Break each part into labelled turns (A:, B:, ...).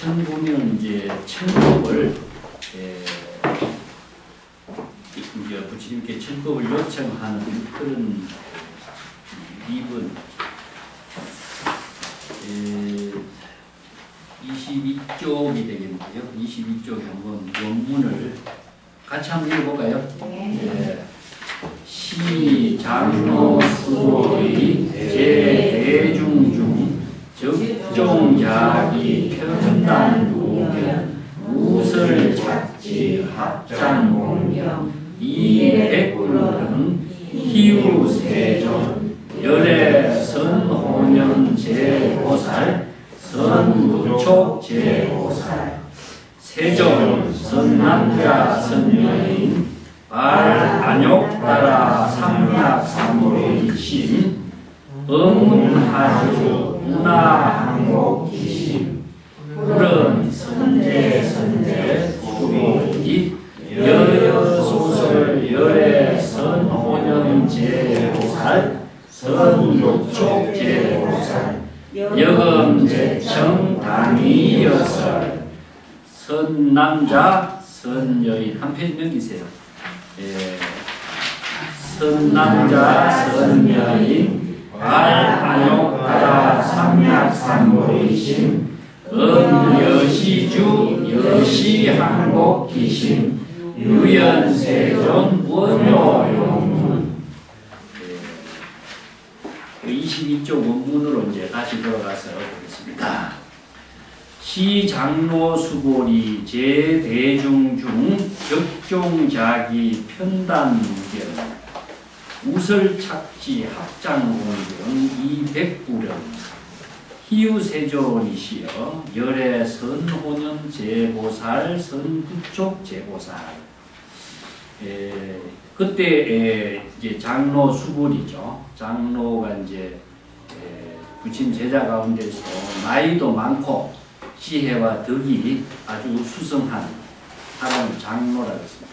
A: 보면 이제 청법을 이제 부처님께 청법을 요청하는 그런 입은 22쪽이 되겠는데요. 22쪽에 한번 원문을 같이 한번 읽어볼까요? 네. 시 장로 수보의 제대중 중 적종자기 편단 우견 우설 착지 합장 공경 이백불은 희우세존 열애 선호년 제보살 선부촉 제보살 세존 선남자 선여인 발안욕따라 삼약삼로이심 응하주 문화항목기심 푸른 선제 수보이 여여소설 열애 선호년 제보살 선부촉 제보살 여금제청 당위여설 선남자 선여인 한 페이지 넘기세요. 선남자 선여인 발안욕따라 삼약삼보이심 음여시주 여시항복기심 유연세존 원효용문 22쪽 원문으로 이제 다시 돌아가서 보겠습니다. 시장로 수보리 제대중 중 적종자기 편단 무견 우설착지 합장공경 이백불은 희유세존이시여 열애 선호년 제보살 선부촉 제보살 그때 이제 장로 수보리죠. 장로가 이제 부친 제자 가운데서 나이도 많고 지혜와 덕이 아주 수성한 사람을 장로라고 했습니다.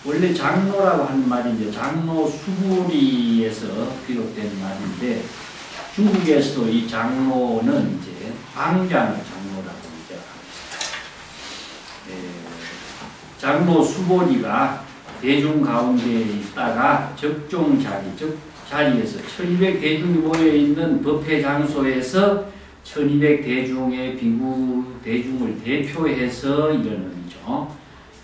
A: 원래 장로라고 하는 말이 이제 장로 수부리에서 비롯된 말인데 중국에서도 이 장로는 이제 방장을 장로라고 이제 합니다. 장로 수보리가 대중 가운데 있다가 적종자리, 즉 자리에서 1200 대중이 모여있는 법회 장소에서 1200 대중의 비구 대중을 대표해서 이러는 일이죠.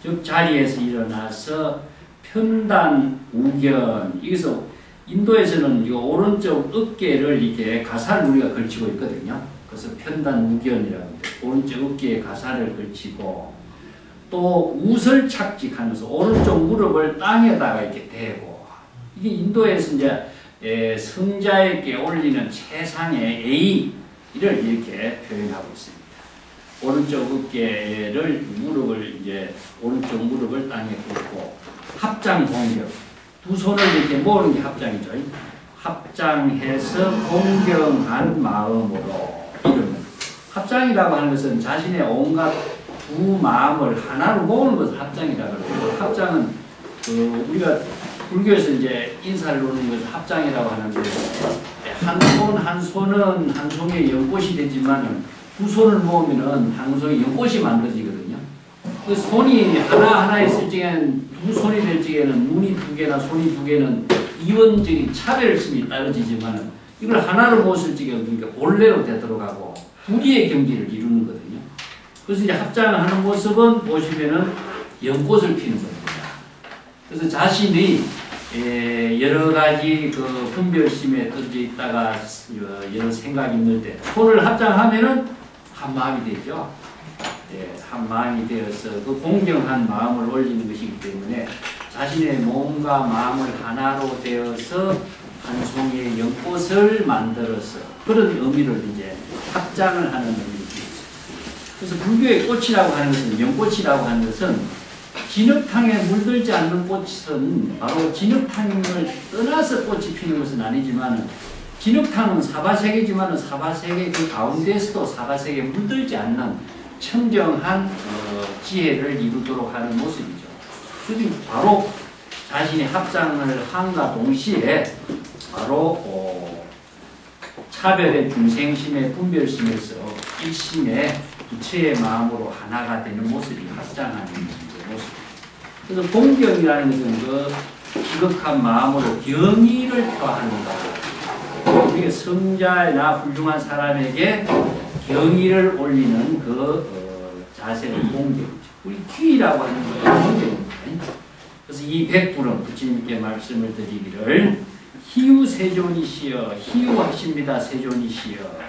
A: 즉 자리에서 일어나서 편단 우견, 여기서 인도에서는 이 오른쪽 어깨를 이렇게 가사를 우리가 걸치고 있거든요. 그래서 편단 우견이라고 합니다. 오른쪽 어깨에 가사를 걸치고 또 우설 착직하면서 오른쪽 무릎을 땅에다가 이렇게 대고 이게 인도에서 이제 성자에게 올리는 최상의 A를 이렇게 표현하고 있습니다. 오른쪽 어깨를 무릎을 이제 오른쪽 무릎을 땅에 꿇고 합장 공경 두 손을 이렇게 모으는 게 합장이죠. 합장해서 공경한 마음으로 이러면 합장이라고 하는 것은 자신의 온갖 두 마음을 하나로 모으는 것을 합장이라고 해요. 합장은 우리가 불교에서 이제 인사를 놓는 것을 합장이라고 하는데 한 손은 한 송이의 연꽃이 되지만 두 손을 모으면은 한 송이 연꽃이 만들어지거든요. 그 손이 하나 있을 적에는 두 손이 될 적에는 눈이 두 개나 손이 두 개는 이원적인 차별성이 따라지지만 이걸 하나로 모았을 적에 그러니까 본래로 되도록 하고 불의의 경지를 이루는 거거든요. 그래서 이제 합장을 하는 모습은 보시면은 연꽃을 피는 겁니다. 그래서 자신의 여러 가지 그 분별심에 떨어져 있다가 여러 생각이 있는 때 손을 합장하면은 한 마음이 되죠. 한 마음이 되어서 그 공경한 마음을 올리는 것이기 때문에 자신의 몸과 마음을 하나로 되어서 한 송이의 연꽃을 만들어서 그런 의미를 이제 합장을 하는 의미입니다. 그래서 불교의 꽃이라고 하는 것은 연꽃이라고 하는 것은 진흙탕에 물들지 않는 꽃은 바로 진흙탕을 떠나서 꽃이 피는 것은 아니지만 진흙탕은 사바세계지만 사바세계 그 가운데에서도 사바세계에 물들지 않는 청정한 지혜를 이루도록 하는 모습이죠. 그래서 바로 자신이 합장을 함과 동시에 바로 차별의 중생심의 분별심에서 일심에 부처의 마음으로 하나가 되는 모습이 합장하는 모습. 그래서 공경이라는 것은 그 지극한 마음으로 경의를 표하는 것. 우리가 성자나 훌륭한 사람에게 경의를 올리는 그 자세는 공경이죠. 우리 귀라고 하는 것은 공경입니다. 그래서 이 백불은 부처님께 말씀을 드리기를 희유세존이시여 희유하십니다 세존이시여.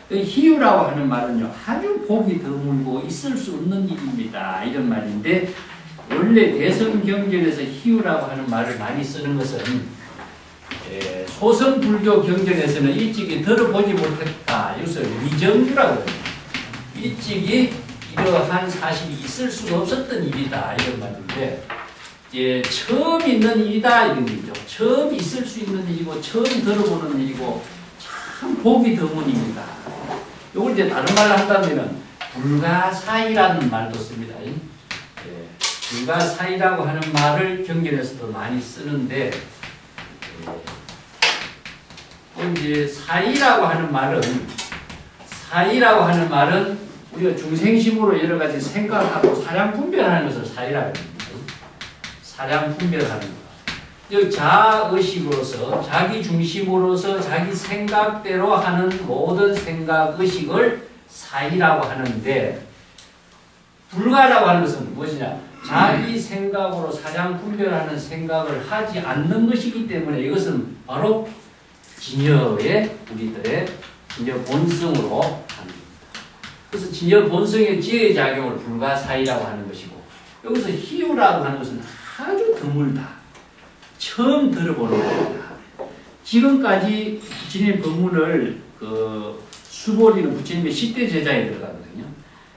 A: 희유라고 하는 말은요 아주 복이 드물고 있을 수 없는 일입니다 이런 말인데, 원래 대성경전에서 희유라고 하는 말을 많이 쓰는 것은 소성불교 경전에서는 일찍이 들어보지 못했다, 이것을 위정유라고 합니다. 일찍이 이러한 사실이 있을 수가 없었던 일이다 이런 말인데, 처음 있는 일이다 이런 얘기죠. 처음 있을 수 있는 일이고 처음 들어보는 일이고 참 복이 드문 일이다. 이걸 이제 다른 말로 한다면은 불가사의라는 말도 씁니다. 불가사의라고 하는 말을 경전에서도 많이 쓰는데, 이제 사의라고 하는 말은 우리가 중생심으로 여러 가지 생각하고 사량 분별하는 것을 사의라고 합니다. 사량 분별하는 것. 자의식으로서, 자기 중심으로서 자기 생각대로 하는 모든 생각 의식을 사의라고 하는데, 불가라고 하는 것은 무엇이냐? 자기 생각으로 사량 분별하는 생각을 하지 않는 것이기 때문에 이것은 바로 진여의 우리들의 진여 본성으로 하는 겁니다. 그래서 진여 본성의 지혜작용을 불가사의라고 하는 것이고, 여기서 희유라고 하는 것은 아주 드물다. 처음 들어보는 겁니다. 지금까지 부처님의 법문을 수보리는 부처님의 10대 제자에 들어가거든요.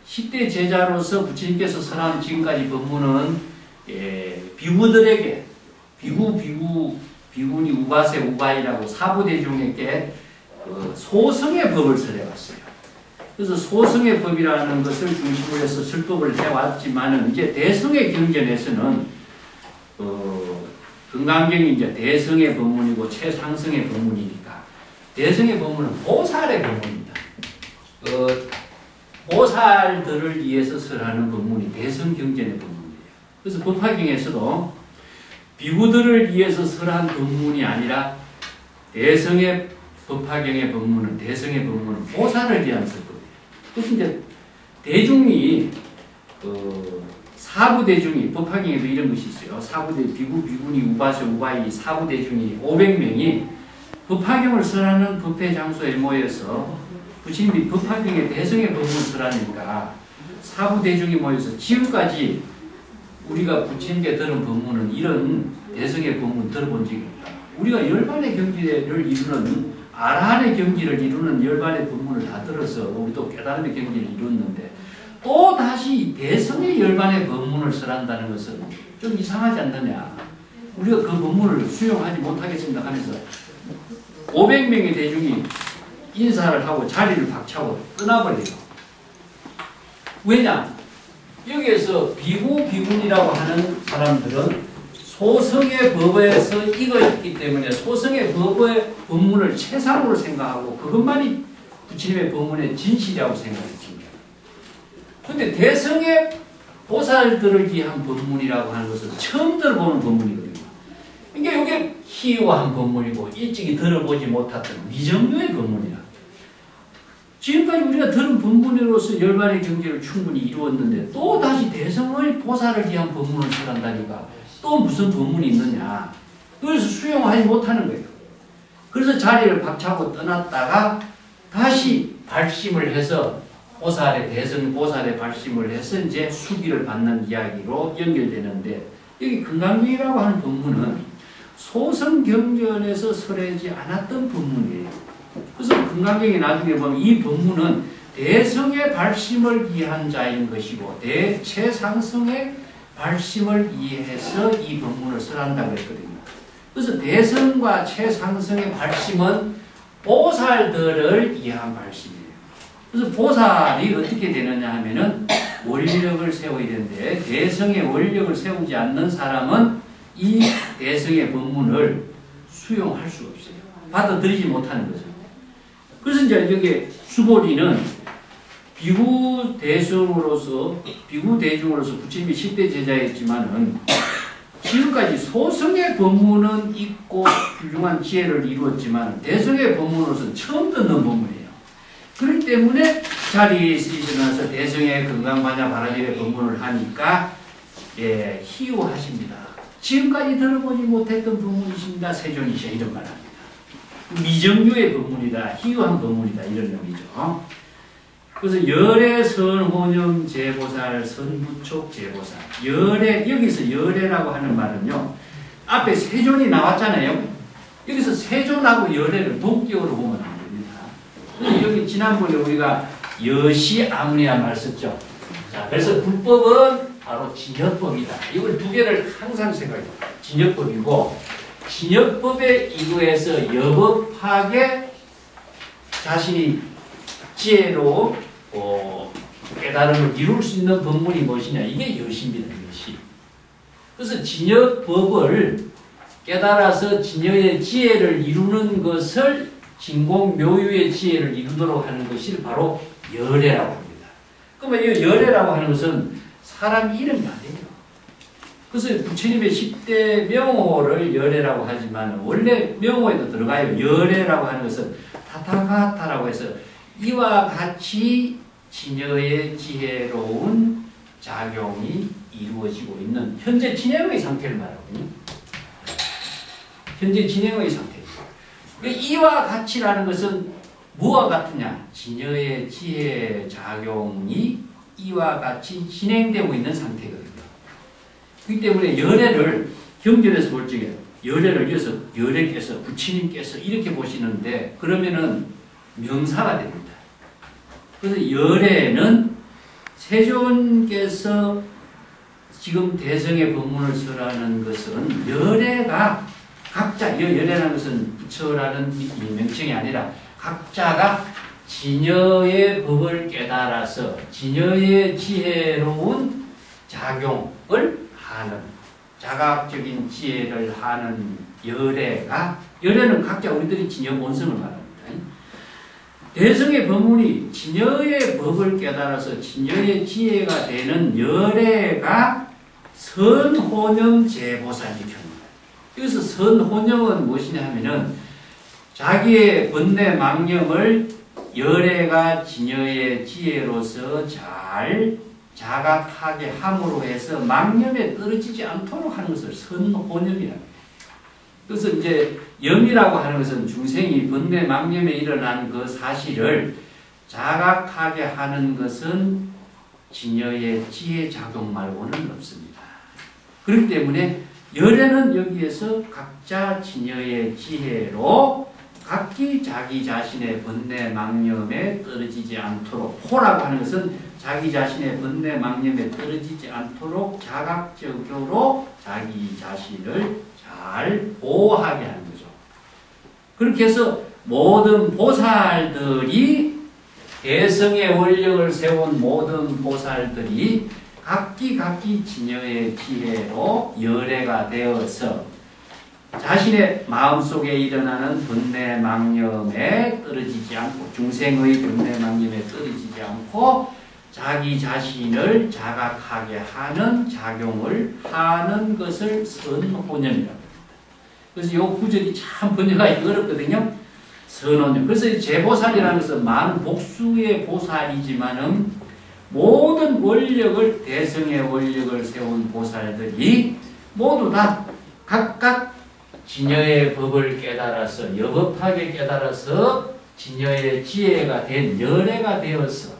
A: 10대 제자로서 부처님께서 선한 지금까지 법문은 비구들에게 비구니 우바세 우바이라고 사부대중에게 소성의 법을 설해왔어요. 그래서 소성의 법이라는 것을 중심으로 해서 설법을 해왔지만은 이제 대성의 경전에서는 금강경이 이제 대성의 법문이고 최상성의 법문이니까 대성의 법문은 보살의 법문입니다. 보살들을 위해서 설하는 법문이 대성경전의 법문이에요. 그래서 법화경에서도 비구들을 위해서 설한 법문이 아니라 대성의 법화경의 법문은 대성의 법문은 보살을 위한 설법이에요. 그래서 이제 대중이 사부대중이 법화경에도 이런 것이 있어요. 사부대 비구 비구니 우바세 우바이 사부대중이 500명이 법화경을 설하는 법회 장소에 모여서 부처님이 법화경에 대성의 법문을 설하니까 사부대중이 모여서 지금까지 우리가 부처님께 들은 법문은 이런 대성의 법문 들어본 적이 없다. 우리가 열반의 경지를 이루는 아라한의 경지를 이루는 열반의 법문을 다 들어서 우리도 깨달음의 경지를 이뤘는데 또 다시 대성의 열반의 법문을 설한다는 것은 좀 이상하지 않느냐. 우리가 그 법문을 수용하지 못하겠습니다 하면서 500명의 대중이 인사를 하고 자리를 박차고 떠나버려요. 왜냐? 여기에서 비구비군이라고 하는 사람들은 소성의 법에서 익어있기 때문에 소성의 법의 법문을 최상으로 생각하고 그것만이 부처님의 법문의 진실이라고 생각했습니다. 그런데 대성의 보살들을 위한 법문이라고 하는 것은 처음 들어보는 법문이거든요. 그러니까 이게 희유한 법문이고 일찍이 들어보지 못했던 미정류의 법문이라. 지금까지 우리가 들은 법문으로서 열반의 경지를 충분히 이루었는데 또 다시 대성의 보살을 위한 법문을 설한다니까 또 무슨 법문이 있느냐. 그래서 수용하지 못하는 거예요. 그래서 자리를 박차고 떠났다가 다시 발심을 해서 보살의 대성 보살의 발심을 해서 이제 수기를 받는 이야기로 연결되는데, 여기 금강경이라고 하는 법문은 소성경전에서 설하지 않았던 법문이에요. 그래서 금강경에 나중에 보면 이 법문은 대성의 발심을 위한 자인 것이고 최상성의 발심을 위해서 이 법문을 설한다고 했거든요. 그래서 대성과 최상성의 발심은 보살들을 위한 발심이에요. 그래서 보살이 어떻게 되느냐 하면은 원력을 세워야 되는데 대성의 원력을 세우지 않는 사람은 이 대성의 법문을 수용할 수가 없어요. 받아들이지 못하는 거죠. 그래서 이제 여기 수보리는 비구대중으로서 부처님이 10대 제자였지만은 지금까지 소성의 법문은 있고 훌륭한 지혜를 이루었지만 대성의 법문으로서는 처음 듣는 법문이에요. 그렇기 때문에 자리에 일어나서 대성의 건강반야 바라질의 법문을 하니까 희유하십니다. 지금까지 들어보지 못했던 법문이십니다. 세존이시여 이런 말 합니다. 미정유의 법문이다. 희유한 법문이다. 이런 의미죠. 그래서 열애 선호념 제보살 선부촉 제보살 여기서 열애라고 하는 말은요. 앞에 세존이 나왔잖아요. 여기서 세존하고 열애를 동격으로 보면 안 됩니다. 여기 지난번에 우리가 여시 아무니아 말 썼죠. 자, 그래서 불법은 바로 진여법이다. 이걸 두 개를 항상 생각해요. 진여법이고 진여법에 이거에서 여법하게 자신이 지혜로 깨달음을 이룰 수 있는 법문이 무엇이냐. 이게 여시입니다. 여시. 그래서 진여법을 깨달아서 진여의 지혜를 이루는 것을 진공묘유의 지혜를 이루도록 하는 것이 바로 열애라고 합니다. 그러면 이 열애라고 하는 것은 사람 이름이 아니에요. 그래서 부처님의 10대 명호를 열애라고 하지만 원래 명호에도 들어가요. 열애라고 하는 것은 타타가타라고 해서 이와 같이 진여의 지혜로운 작용이 이루어지고 있는 현재 진행의 상태를 말하거든요. 현재 진행의 상태. 이와 같이라는 것은 무엇과 같으냐? 진여의 지혜 작용이 이와 같이 진행되고 있는 상태거든요. 그렇기 때문에 열애를 경전에서 볼 적에 열애를 이어서 열애께서 부처님께서 이렇게 보시는데 그러면은 명사가 됩니다. 그래서 열애는 세존께서 지금 대성의 법문을 설하는 것은 열애가 각자 열애라는 것은 부처라는 명칭이 아니라 각자가 진여의 법을 깨달아서 진여의 지혜로운 작용을 하는 자각적인 지혜를 하는 열애는 각자 우리들이 진여 본성을 말합니다. 대성의 법문이 진여의 법을 깨달아서 진여의 지혜가 되는 열애가 선호념 제보살이랍니다. 여기서 선호념은 무엇이냐 하면은 자기의 번뇌 망념을 열애가 진여의 지혜로서 잘 자각하게 함으로 해서 망념에 떨어지지 않도록 하는 것을 선호념이라고 해요. 그래서 이제 염이라고 하는 것은 중생이 번뇌 망념에 일어난 그 사실을 자각하게 하는 것은 진여의 지혜 작용 말고는 없습니다. 그렇기 때문에 열애는 여기에서 각자 진여의 지혜로 각기 자기 자신의 번뇌 망념에 떨어지지 않도록 호라고 하는 것은 자기 자신의 번뇌 망념에 떨어지지 않도록 자각적으로 자기 자신을 잘 보호하게 하는 거죠. 그렇게 해서 모든 보살들이 대성의 원력을 세운 모든 보살들이 각기 진여의 지혜로 열애가 되어서 자신의 마음속에 일어나는 번뇌 망념에 떨어지지 않고 중생의 번뇌 망념에 떨어지지 않고 자기 자신을 자각하게 하는 작용을 하는 것을 선호념이라고 합니다. 그래서 이 구절이 참 번역하기 어렵거든요. 선호념. 그래서 제보살이라는 것은 많은 복수의 보살이지만은 모든 원력을 대성의 원력을 세운 보살들이 모두 다 각각 진여의 법을 깨달아서 여법하게 깨달아서 진여의 지혜가 된 열애가 되어서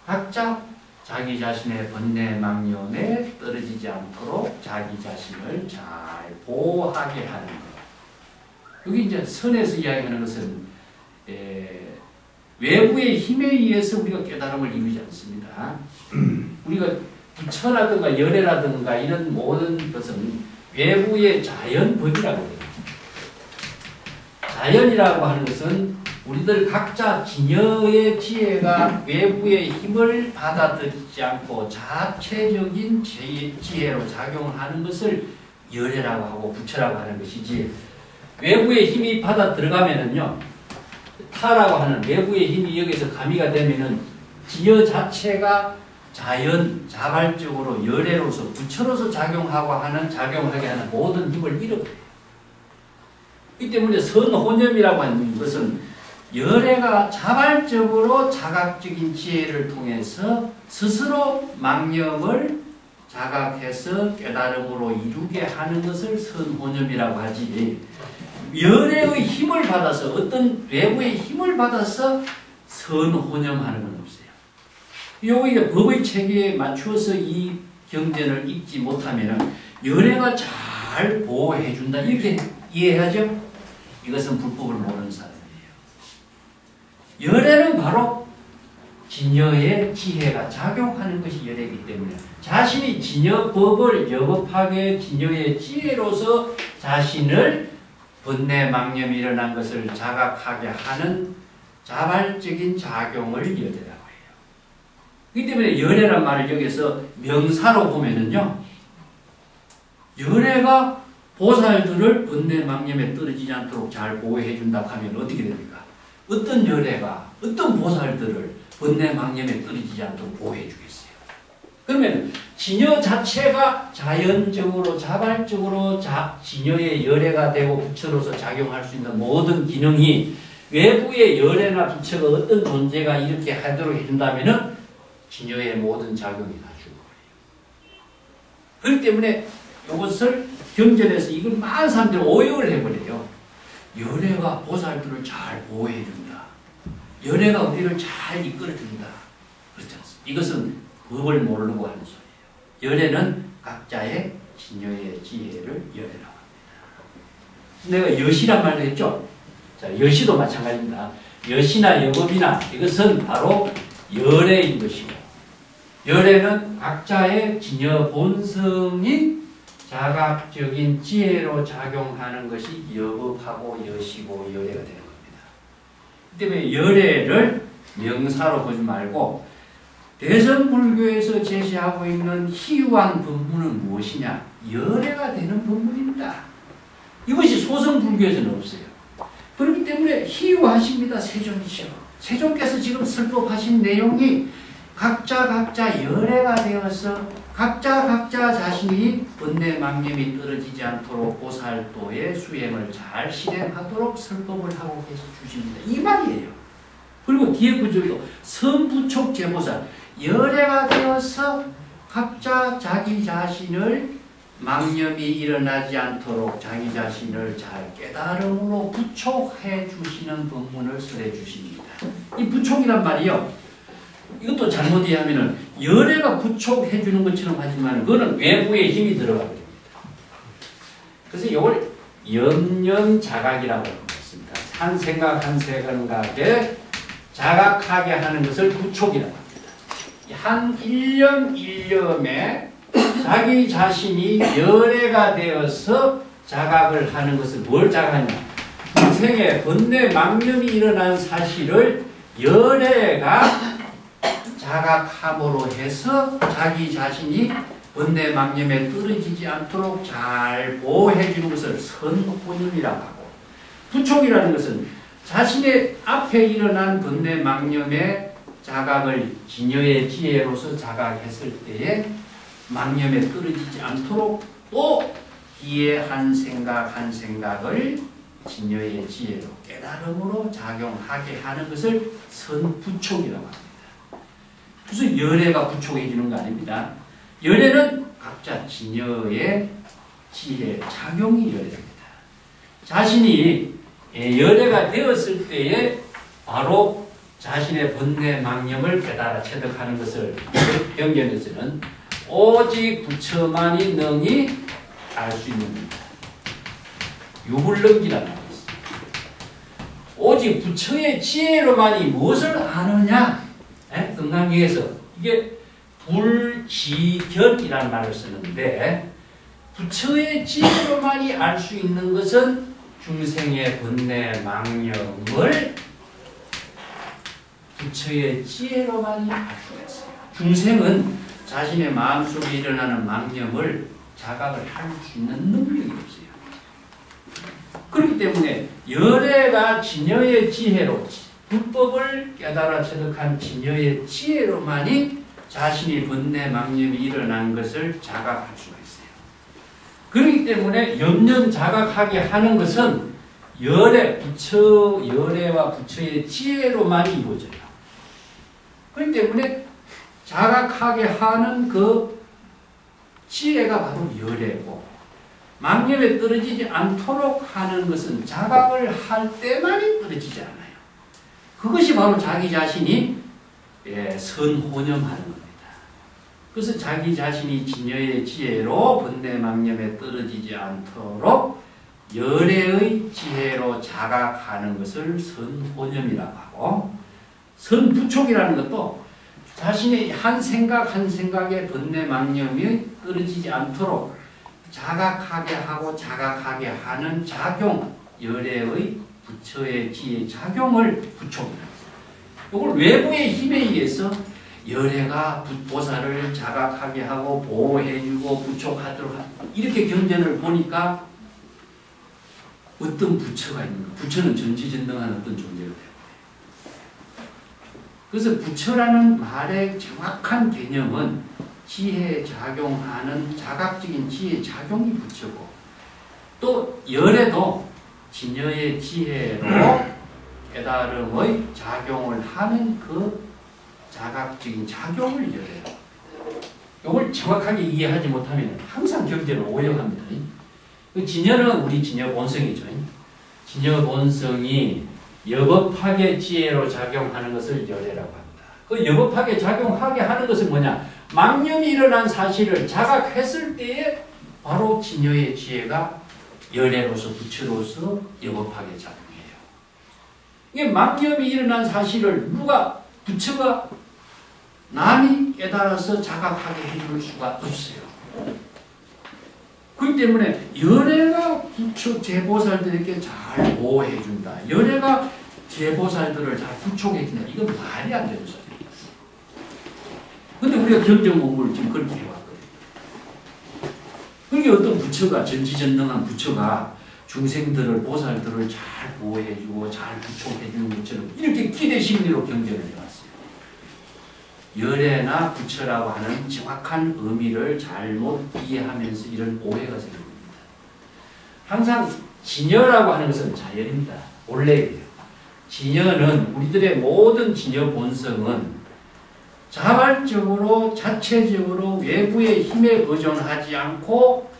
A: 각자 자기 자신의 번뇌 망념에 떨어지지 않도록 자기 자신을 잘 보호하게 하는 것. 여기 이제 선에서 이야기하는 것은 외부의 힘에 의해서 우리가 깨달음을 이루지 않습니다. 우리가 부처라든가 열애라든가 이런 모든 것은 외부의 자연법이라고 해요. 자연이라고 하는 것은 우리들 각자 진여의 지혜가 외부의 힘을 받아들이지 않고 자체적인 지혜로 작용하는 것을 열애라고 하고 부처라고 하는 것이지, 외부의 힘이 받아 들어가면은요, 타라고 하는 외부의 힘이 여기서 가미가 되면은 진여 자체가 자발적으로 열애로서 부처로서 작용하게 하는 모든 힘을 잃어버려요. 이 때문에 선혼념이라고 하는 것은 열애가 자발적으로 자각적인 지혜를 통해서 스스로 망념을 자각해서 깨달음으로 이루게 하는 것을 선혼념이라고 하지, 열애의 힘을 받아서 어떤 외부의 힘을 받아서 선혼념하는 건 없어요. 요거 이제 법의 체계에 맞추어서 이 경전을 읽지 못하면 열애가 잘 보호해 준다 이렇게 이해하죠? 이것은 불법을 모르는 사람이에요. 열애는 바로 진여의 지혜가 작용하는 것이 열애이기 때문에 자신이 진여법을 여법하게 진여의 지혜로서 자신을 번뇌 망념이 일어난 것을 자각하게 하는 자발적인 작용을 열애라고 해요. 그렇기 때문에 열애란 말을 여기서 명사로 보면은요, 열애가 보살들을 번뇌 망념에 떨어지지 않도록 잘 보호해 준다고 하면 어떻게 됩니까? 어떤 열애가 어떤 보살들을 번뇌 망념에 떨어지지 않도록 보호해 주겠어요? 그러면 진여 자체가 자연적으로 자발적으로 진여의 열애가 되고 부처로서 작용할 수 있는 모든 기능이 외부의 열애나 부처가 어떤 존재가 이렇게 하도록 해준다면은 진여의 모든 작용이 다 죽어버려요. 그렇기 때문에 이것을 경전에서 이걸 많은 사람들이 오역을 해버려요. 열애가 보살들을 잘 보호해준다. 열애가 우리를 잘 이끌어준다. 그렇지 않습니까? 이것은 법을 모르고 하는 소리예요. 열애는 각자의 진여의 지혜를 열애라고 합니다. 내가 여시란 말도 했죠? 자, 여시도 마찬가지입니다. 여시나 여법이나 이것은 바로 열애인 것이고, 열애는 각자의 진여 본성이 자각적인 지혜로 작용하는 것이 여법하고 여시고 열애가 되는 겁니다. 그 때문에 열애를 명사로 보지 말고 대선불교에서 제시하고 있는 희유한 법문은 무엇이냐? 열애가 되는 법문입니다. 이것이 소승불교에서는 없어요. 그렇기 때문에 희유하십니다. 세존이시여. 세존께서 지금 설법하신 내용이 각자 열애가 되어서 각자 자신이 번뇌 망념이 떨어지지 않도록 보살도의 수행을 잘 실행하도록 설법을 하고 계셔 주십니다. 이 말이에요. 그리고 뒤에 구절도 선부촉 제보살, 열애가 되어서 각자 자기 자신을 망념이 일어나지 않도록 자기 자신을 잘 깨달음으로 부촉해 주시는 법문을 설해 주십니다. 이 부촉이란 말이요, 이것도 잘못 이해하면은 열애가 부촉해 주는 것처럼 하지만 그거는 외부의 힘이 들어가게 됩니다. 그래서 이걸 염념자각이라고 했습니다. 한 생각에 자각하게 하는 것을 부촉이라고 합니다. 한 일념에 자기 자신이 열애가 되어서 자각을 하는 것을 뭘 자각하냐? 인생에 번뇌 망념이 일어난 사실을 열애가 자각함으로 해서 자기 자신이 번뇌 망념에 떨어지지 않도록 잘 보호해 주는 것을 선혼념이라고 하고, 부촉이라는 것은 자신의 앞에 일어난 번뇌 망념의 자각을 진여의 지혜로서 자각했을 때에 망념에 떨어지지 않도록 또 뒤에 한 생각을 진여의 지혜로 깨달음으로 작용하게 하는 것을 선부촉이라고 합니다. 무슨 열애가 부촉해 주는 거 아닙니다. 열애는 각자 진여의 지혜, 작용이 열애입니다. 자신이 열애가 되었을 때에 바로 자신의 번뇌 망념을 깨달아 체득하는 것을 경전에서는 오직 부처만이 능히 알 수 있는 겁니다. 유불능기라는 말이 있습니다. 오직 부처의 지혜로만이 무엇을 아느냐? 금강경에서 이게 불지견이라는 말을 쓰는데, 부처의 지혜로만이 알 수 있는 것은 중생의 번뇌 망념을 부처의 지혜로만이 알 수가 있어요. 중생은 자신의 마음속에 일어나는 망념을 자각을 할 수 있는 능력이 없어요. 그렇기 때문에 열애가 진여의 지혜로 불법을 깨달아 체득한 진여의 지혜로만이 자신이 번뇌 망념이 일어난 것을 자각할 수가 있어요. 그렇기 때문에 염려 자각하게 하는 것은 열애와 부처의 지혜로만 이루어져요. 그렇기 때문에 자각하게 하는 그 지혜가 바로 열애고, 망념에 떨어지지 않도록 하는 것은 자각을 할 때만이 떨어지지 않아요. 그것이 바로 자기 자신이 선호념하는 겁니다. 그래서 자기 자신이 진여의 지혜로 번뇌 망념에 떨어지지 않도록 열애의 지혜로 자각하는 것을 선호념이라고 하고, 선부촉이라는 것도 자신의 한 생각 한 생각에 번뇌 망념이 떨어지지 않도록 자각하게 하고 자각하게 하는 작용, 열애의 부처의 지혜 작용을 부촉이라고 해요. 이걸 외부의 힘에 의해서 열애가 보살을 자각하게 하고 보호해주고 부촉하도록 이렇게 경전을 보니까 어떤 부처가 있는가? 부처는 전지전능한 어떤 존재가 돼요. 그래서 부처라는 말의 정확한 개념은 지혜 작용하는 자각적인 지혜 작용이 부처고, 또 열애도 진여의 지혜로 깨달음의 작용을 하는 그 자각적인 작용을 열애요. 이걸 정확하게 이해하지 못하면 항상 경전을 오해합니다. 진여는 우리 진여 본성이죠. 진여 본성이 여법학의 지혜로 작용하는 것을 열애라고 합니다. 그 여법학에 작용하게 하는 것은 뭐냐? 망념이 일어난 사실을 자각했을 때에 바로 진여의 지혜가 열애로서 부처로서 여법학에 작용해요. 이게 망념이 일어난 사실을 부처가 남이 깨달아서 자각하게 해줄 수가 없어요. 그렇기 때문에 열애가 부처 제보살들에게 잘 보호해준다. 열애가 제보살들을 잘 부촉해준다. 이건 말이 안 되는 소리예요. 근데 우리가 경전 공부를 지금 그렇게 해왔거든요. 그게 어떤 부처가, 전지전능한 부처가 중생들을, 보살들을 잘 보호해주고 잘 부촉해주는 것처럼 이렇게 기대심리로 경전을 해왔어요. 열애나 부처라고 하는 정확한 의미를 잘못 이해하면서 이런 오해가 생깁니다. 항상 진여라고 하는 것은 자연입니다. 원래예요. 진여는 우리들의 모든 진여 본성은 자발적으로 자체적으로 외부의 힘에 의존하지 않고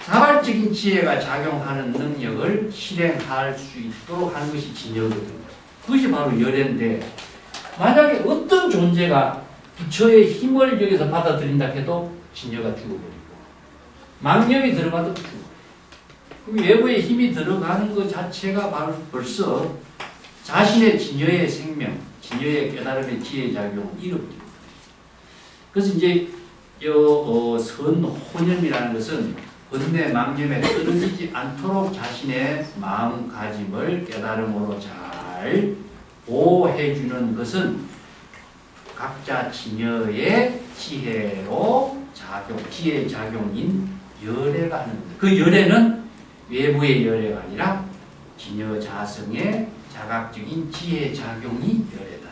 A: 자발적인 지혜가 작용하는 능력을 실행할 수 있도록 하는 것이 진여거든요. 그것이 바로 열애인데, 만약에 어떤 존재가 부처의 힘을 여기서 받아들인다 해도 진여가 죽어버리고, 망념이 들어가도 죽어버리고, 외부의 힘이 들어가는 것 자체가 바로 벌써 자신의 진여의 생명, 진여의 깨달음의 지혜 작용을 잃어버립니다. 그래서 이제 선호념이라는 것은 번뇌 망념에 떨어지지 않도록 자신의 마음가짐을 깨달음으로 잘 보호해주는 것은 각자 진여의 지혜로 지혜 작용인 열애가 하는 겁니다. 그 열애는 외부의 열애가 아니라 진여 자성의 자각적인 지혜 작용이 열애다.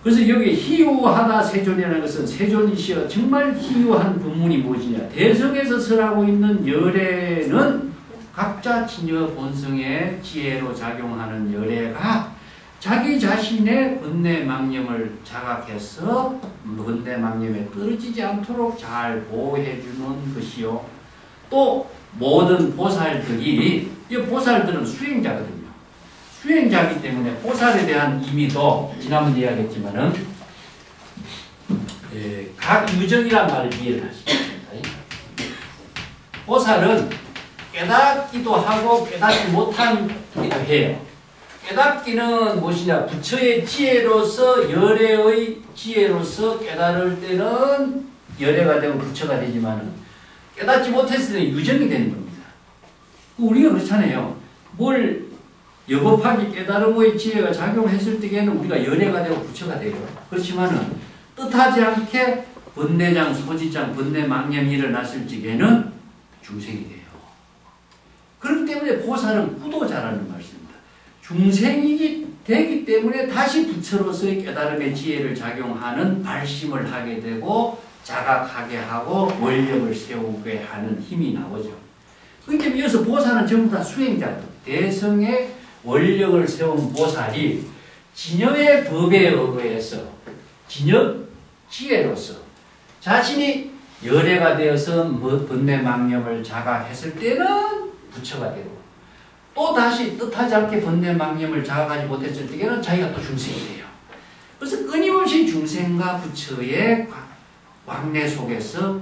A: 그래서 여기 희유하다 세존이라는 것은 세존이시여 정말 희유한 본문이 무엇이냐? 대성에서 설하고 있는 열애는 각자 진여 본성의 지혜로 작용하는 열애가 자기 자신의 번뇌 망념을 자각해서 번뇌 망념에 떨어지지 않도록 잘 보호해주는 것이요. 또 모든 보살들이, 이 보살들은 수행자거든요. 수행자이기 때문에 보살에 대한 의미도 지난번 이야기했지만은 각유정이란 말을 이해를 하십니다. 보살은 깨닫기도 하고 깨닫지 못하기도 해요. 깨닫기는 무엇이냐? 부처의 지혜로서 열애의 지혜로서 깨달을 때는 열애가 되고 부처가 되지만은 깨닫지 못했을 때는 유정이 되는 겁니다. 우리가 그렇잖아요. 뭘 여법하게 깨달음의 지혜가 작용했을 때에는 우리가 열애가 되고 부처가 돼요. 그렇지만은 뜻하지 않게 번뇌장, 소지장, 번뇌 망념이 일어났을 적에는 중생이 돼요. 그렇기 때문에 보살은 구도자라는 말씀입니다. 중생이 되기 때문에 다시 부처로서의 깨달음의 지혜를 작용하는 발심을 하게 되고 자각하게 하고 원력을 세우게 하는 힘이 나오죠. 그렇기 때문에 여기서 보살은 전부 다 수행자들, 대성의 원력을 세운 보살이 진여의 법에 의해서 진여 지혜로서 자신이 열애가 되어서 번뇌망념을 자각했을 때는 부처가 되고 또 다시 뜻하지 않게 번뇌망념을 자각하지 못했을 때에는 자기가 또 중생이 돼요. 그래서 끊임없이 중생과 부처의 왕래 속에서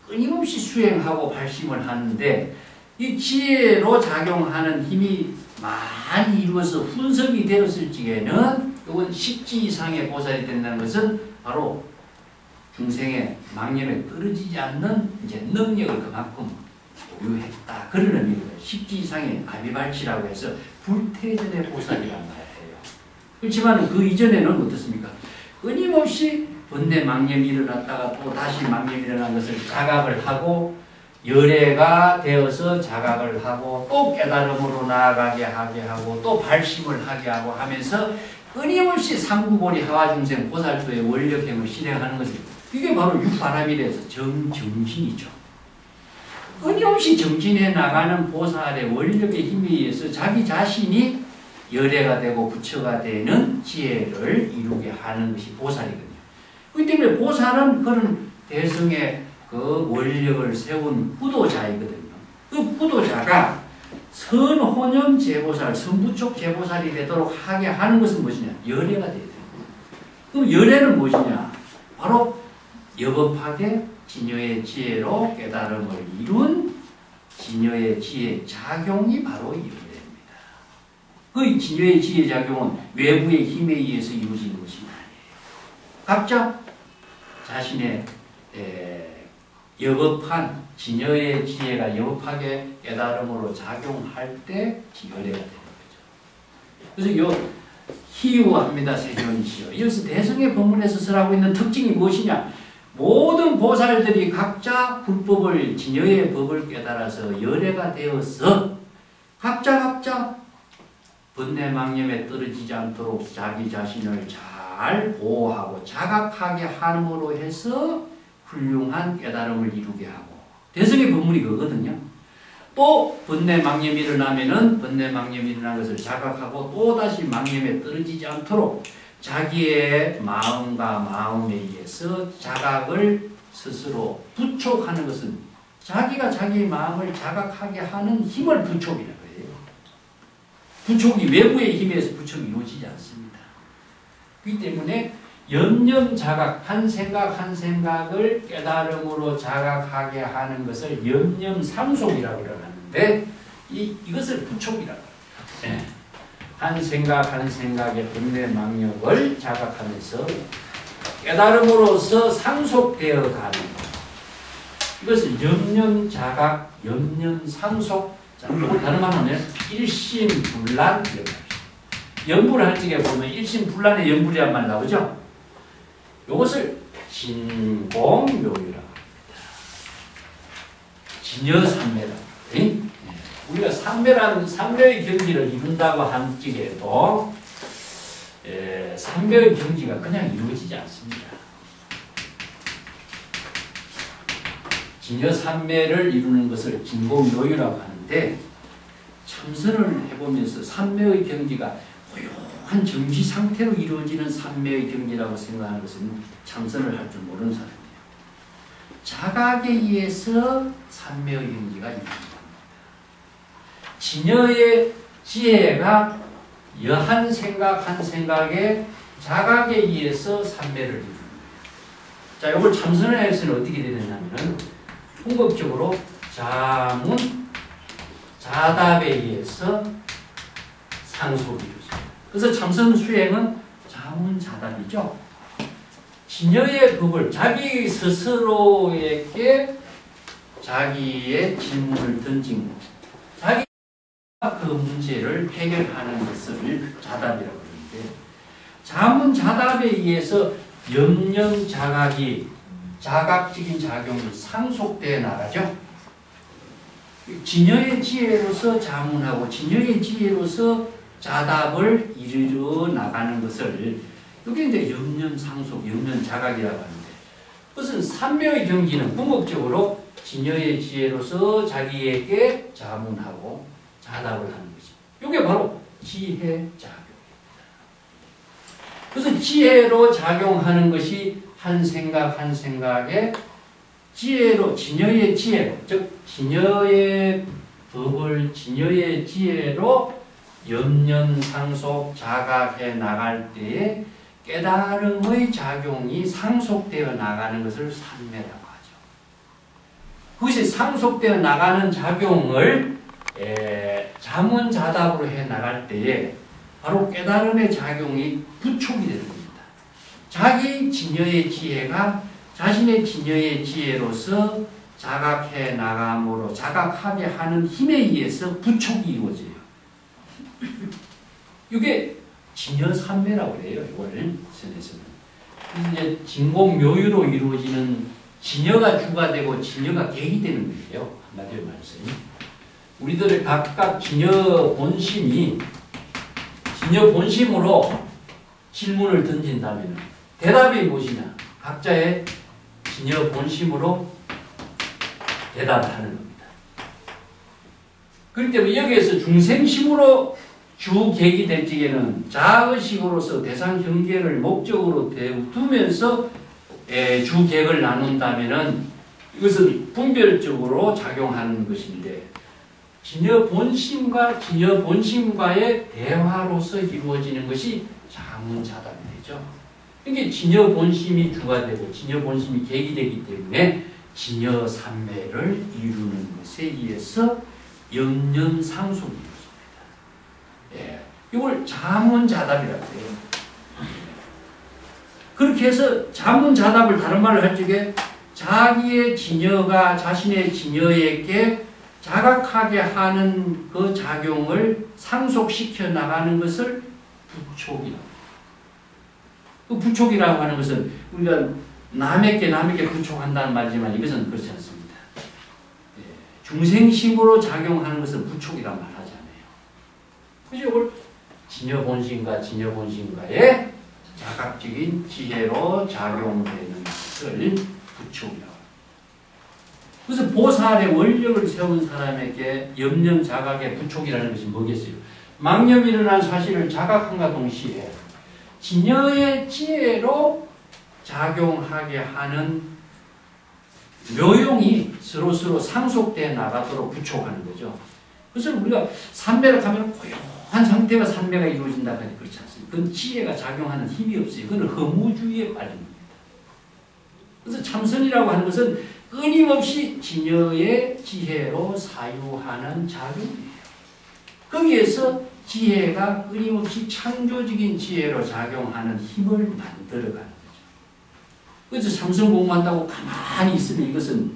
A: 끊임없이 수행하고 발심을 하는데 이 지혜로 작용하는 힘이 많이 이루어서 훈성이 되었을 적에는 이건 십지 이상의 보살이 된다는 것은 바로 중생의 망념에 떨어지지 않는 이제 능력을 그만큼 보유했다. 그런 의미입니다. 십지 이상의 아비발치라고 해서 불태전의 보살이란 말이에요. 그렇지만 그 이전에는 어떻습니까? 끊임없이 번뇌 망념이 일어났다가 또 다시 망념이 일어난 것을 자각을 하고 열애가 되어서 자각을 하고 또 깨달음으로 나아가게 하게 하고 또 발심을 하게 하고 하면서 끊임없이 상구보리 하와중생 보살도의 원력행을 실행하는 것이 이게 바로 육바람이라서 정신이죠. 끊임없이 정진해 나가는 보살의 원력의 힘에 의해서 자기 자신이 열애가 되고 부처가 되는 지혜를 이루게 하는 것이 보살이거든요. 그렇기 때문에 보살은 그런 대성의 그 원력을 세운 후도자이거든요. 그 후도자가 선혼염 제보살, 선부촉 제보살이 되도록 하게 하는 것은 무엇이냐? 열애가 되어야 돼요. 그럼 열애는 무엇이냐? 바로 여법하게 진여의 지혜로 깨달음을 이룬 진여의 지혜 작용이 바로 열애입니다. 그 진여의 지혜 작용은 외부의 힘에 의해서 이루어지는 것이 아니에요. 각자 자신의 여법한 진여의 지혜가 여법하게 깨달음으로 작용할 때 열애가 되는 거죠. 그래서 요 희유합니다. 세존이시여. 이것은 대성의 법문에서 설하고 있는 특징이 무엇이냐? 모든 보살들이 각자 불법을 진여의 법을 깨달아서 열애가 되어서 각자 번뇌망념에 떨어지지 않도록 자기 자신을 잘 보호하고 자각하게 함으로 해서 훌륭한 깨달음을 이루게 하고 대성의 법문이 그거거든요. 또 번뇌망념이 일어나면은 번뇌망념이 일어난 것을 자각하고 또다시 망념에 떨어지지 않도록 자기의 마음과 마음에 의해서 자각을 스스로 부촉하는 것은 자기가 자기 마음을 자각하게 하는 힘을 부촉이라고 해요. 부촉이 외부의 힘에 의해서 부촉이 이루어지지 않습니다. 그렇기 때문에 염념자각, 한 생각 한 생각을 깨달음으로 자각하게 하는 것을 염념상속이라고 하는데 이것을 부촉이라고 합니다. 한 생각 한 생각의 번뇌망념을 자각하면서 깨달음으로서 상속되어 가는 것. 이것을 염념자각, 염념상속. 다른 말로는 일심불란 연불을 할 적에 보면 일심불란의 연불이란 말 나오죠? 이것을 진공묘유라고 합니다. 진여삼매다. 우리가 삼매의 경지를 이룬다고 한 적에도 삼매의 경지가 그냥 이루어지지 않습니다. 진여삼매를 이루는 것을 진공묘유라고 하는데 참선을 해보면서 삼매의 경지가 고요한 정지 상태로 이루어지는 삼매의 경지라고 생각하는 것은 참선을 할 줄 모르는 사람이에요. 자각에 의해서 삼매의 경지가 이루어집니다. 진여의 지혜가 여한 생각 한 생각에 자각에 의해서 삼매를 이루는 거예요. 자, 이걸 참선을 해서는 어떻게 되느냐면은 궁극적으로 자문, 자답에 의해서 상속이 이루어집니다. 그래서 참선 수행은 자문, 자답이죠. 진여의 법을 자기 스스로에게 자기의 질문을 던진 자기 그 문제를 해결하는 것을 자답이라고 하는데 자문자답에 의해서 염념자각이 자각적인 작용이 상속되어 나가죠. 진여의 지혜로서 자문하고 진여의 지혜로서 자답을 이루어 나가는 것을 이게 이제 염념상속, 염념자각이라고 하는데 무슨 삼명의 경지는 궁극적으로 진여의 지혜로서 자기에게 자문하고 자답을 하는 것이. 이게 바로 지혜작용입니다. 그래서 지혜로 작용하는 것이 한 생각 한 생각에 지혜로, 진여의 지혜로, 즉 진여의 법을 진여의 지혜로 염념상속 자각해 나갈 때에 깨달음의 작용이 상속되어 나가는 것을 산매라고 하죠. 그것이 상속되어 나가는 작용을 자문자답으로 해 나갈 때에 바로 깨달음의 작용이 부촉이 되는 겁니다. 자기 진여의 지혜가 자신의 진여의 지혜로서 자각해 나감으로 자각하게 하는 힘에 의해서 부촉이 이루어져요. 이게 진여삼매라고 그래요. 이걸 선에서는. 이제 진공묘유로 이루어지는 진여가 주가 되고 진여가 객이 되는 거예요. 한마디로 말씀이. 우리들의 각각 진여 본심으로 질문을 던진다면 대답이 무엇이냐? 각자의 진여 본심으로 대답을 하는 겁니다. 그렇기 때문에 여기에서 중생심으로 주객이 될 적에는 자의식으로서 대상 경계를 목적으로 두면서 주객을 나눈다면은 이것은 분별적으로 작용하는 것인데 진여 본심과의 대화로서 이루어지는 것이 자문자답이 되죠. 이게 진여 본심이 주가 되고 진여 본심이 객이 되기 때문에 진여 삼매를 이루는 것에 의해서 염념상속이 이루어집니다. 이걸 자문자답이라고 해요. 그렇게 해서 자문자답을 다른 말을 할 적에 자기의 진여가 자신의 진여에게 자각하게 하는 그 작용을 상속시켜 나가는 것을 부촉이라고. 그 부촉이라고 하는 것은 우리가 남에게 부촉한다는 말이지만 이것은 그렇지 않습니다. 중생심으로 작용하는 것은 부촉이란 말 하지 않아요. 그래서 이걸 진여본심과 진여본심과의 자각적인 지혜로 작용되는 것을 부촉이라고. 그래서 보살의 원력을 세운 사람에게 염념자각의 부촉이라는 것이 뭐겠어요? 망념이 일어난 사실을 자각함과 동시에 진여의 지혜로 작용하게 하는 묘용이 서로서로 상속되어 나가도록 부촉하는 거죠. 그래서 우리가 삼매를 하면 고요한 상태가 삼매가 이루어진다고 하니 그렇지 않습니다. 그건 지혜가 작용하는 힘이 없어요. 그건 허무주의에 빠진 겁니다. 그래서 참선이라고 하는 것은 끊임없이 진여의 지혜로 사유하는 작용이에요. 거기에서 지혜가 끊임없이 창조적인 지혜로 작용하는 힘을 만들어가는 거죠. 그래서 참선 공부한다고 가만히 있으면 이것은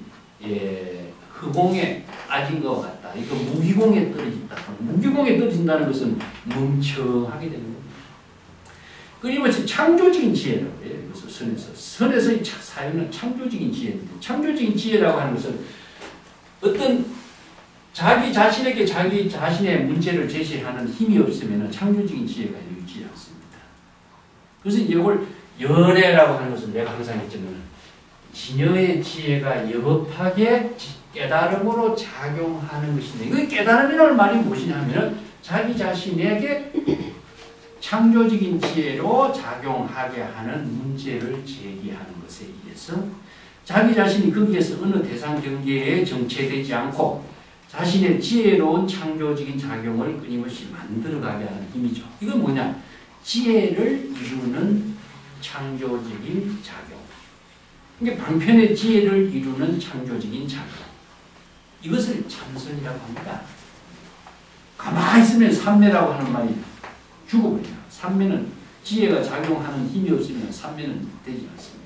A: 허공에 빠진 것 같다. 이거 무기공에 떨어진다. 무기공에 떨어진다는 것은 멍청하게 되는 겁니다. 끊임없이 창조적인 지혜라고 해요. 그래서 선에서 사유는 창조적인 지혜인데 창조적인 지혜라고 하는 것은 어떤 자기 자신에게 자기 자신의 문제를 제시하는 힘이 없으면 창조적인 지혜가 이루어지지 않습니다. 그래서 이걸 연애라고 하는 것은 내가 항상 했지만 진여의 지혜가 여법하게 깨달음으로 작용하는 것인데 이 깨달음이라는 말이 무엇이냐 하면 자기 자신에게 창조적인 지혜로 작용하게 하는 문제를 제기하는 것에 의해서 자기 자신이 거기에서 어느 대상 경계에 정체되지 않고 자신의 지혜로운 창조적인 작용을 끊임없이 만들어가게 하는 힘이죠. 이건 뭐냐? 지혜를 이루는 창조적인 작용. 이게 방편의 지혜를 이루는 창조적인 작용. 이것을 참선이라고 합니다. 가만히 있으면 삼매라고 하는 말이 죽어버려요. 삼매는 지혜가 작용하는 힘이 없으면 삼매는 되지 않습니다.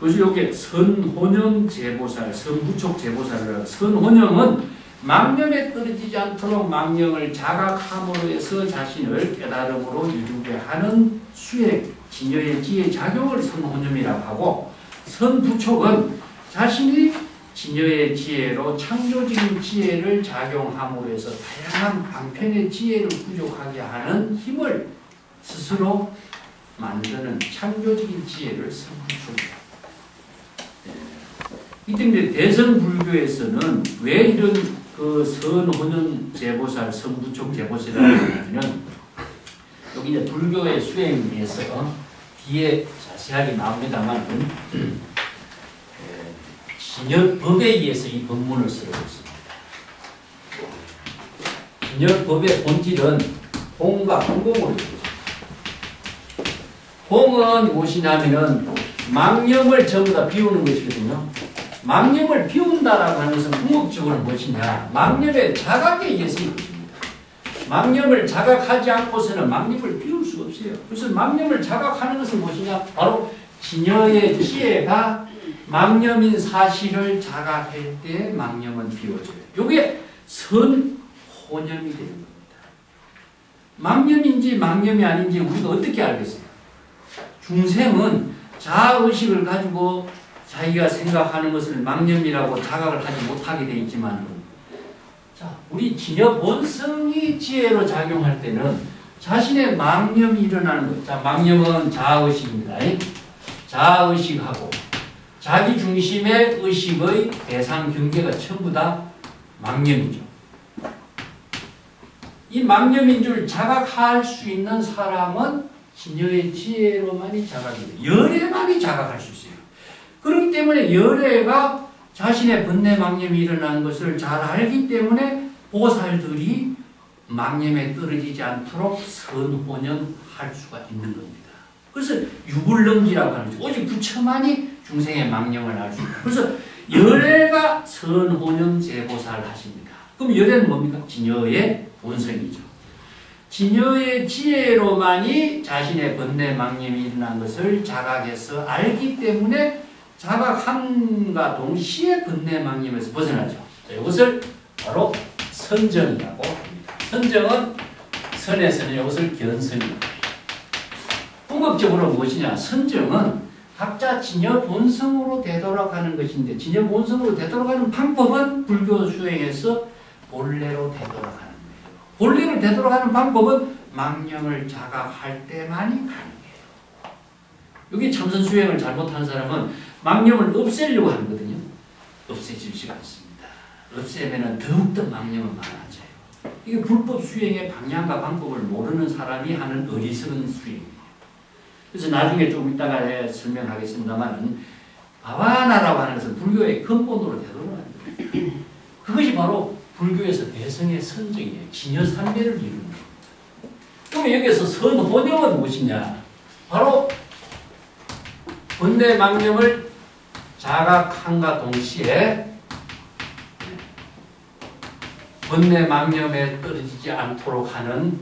A: 그래서 여기 선혼영 제보살, 선부촉 제보살이라고 선혼영은 망념에 떨어지지 않도록 망념을 자각함으로 해서 자신을 깨달음으로 이루게 하는 수행, 진여의 지혜 작용을 선혼영이라고 하고 선부촉은 자신이 진여의 지혜로 창조적인 지혜를 작용함으로 해서 다양한 방편의 지혜를 부족하게 하는 힘을 스스로 만드는 창조적인 지혜를 선부초입니다. 이 때문에 대성불교에서는 왜 이런 그 선호는 제보살, 선부촉 제보살이라고 하냐면 여기 이제 불교의 수행에서 뒤에 자세하게 나옵니다만 진열법에 의해서 이 법문을 쓰고 있습니다. 진열법의 본질은 공과 공공으로 이루어집니다. 공은 무엇이냐면은 망념을 전부 다 비우는 것이거든요. 망념을 비운다라고 하는 것은 궁극적으로 무엇이냐? 망념의 자각에 의해서 이루어집니다. 망념을 자각하지 않고서는 망념을 비울 수가 없어요. 그래서 망념을 자각하는 것은 무엇이냐? 바로 진여의 지혜가 망념인 사실을 자각할 때 망념은 비워져요. 이게 선호념이 되는 겁니다. 망념인지 망념이 아닌지 우리가 어떻게 알겠어요? 중생은 자아의식을 가지고 자기가 생각하는 것을 망념이라고 자각을 하지 못하게 되어 있지만, 자, 우리 진여 본성이 지혜로 작용할 때는 자신의 망념이 일어나는 거예요. 자, 망념은 자아의식입니다. 자아의식하고 자기 중심의 의식의 대상 경계가 전부 다 망념이죠. 이 망념인 줄 자각할 수 있는 사람은 진여의 지혜로만이 자각이 돼요. 열애만이 자각할 수 있어요. 그렇기 때문에 열애가 자신의 번뇌 망념이 일어난 것을 잘 알기 때문에 보살들이 망념에 떨어지지 않도록 선호념할 수가 있는 겁니다. 그래서 유불능지라고 하는 거죠. 오직 부처만이 중생의 망념을 알 수 있다. 그래서 열애가 선호념 제보살 하십니다. 그럼 열애는 뭡니까? 진여의 본성이죠. 진여의 지혜로만이 자신의 번뇌 망념이 일어난 것을 자각해서 알기 때문에 자각함과 동시에 번뇌 망념에서 벗어나죠. 자, 이것을 바로 선정이라고 합니다. 선정은 선에서는 이것을 견성입니다. 궁극적으로 무엇이냐? 선정은 각자 진여 본성으로 되돌아가는 것인데, 진여 본성으로 되돌아가는 방법은 불교 수행에서 본래로 되돌아가는 거예요. 본래로 되돌아가는 방법은 망념을 자각할 때만이 가능해요. 여기 참선 수행을 잘못한 사람은 망념을 없애려고 하거든요. 없애지지가 않습니다. 없애면 더욱더 망념은 많아져요. 이게 불법 수행의 방향과 방법을 모르는 사람이 하는 어리석은 수행이에요. 그래서 나중에 좀 이따가 설명하겠습니다만, 바와나라고 하는 것은 불교의 근본으로 되돌아가는 거예요. 그것이 바로 불교에서 대성의 선정이에요. 진여삼배를 이루는 겁니다. 그럼 여기서 선호념은 무엇이냐? 바로 번뇌 망념을 자각함과 동시에 번뇌 망념에 떨어지지 않도록 하는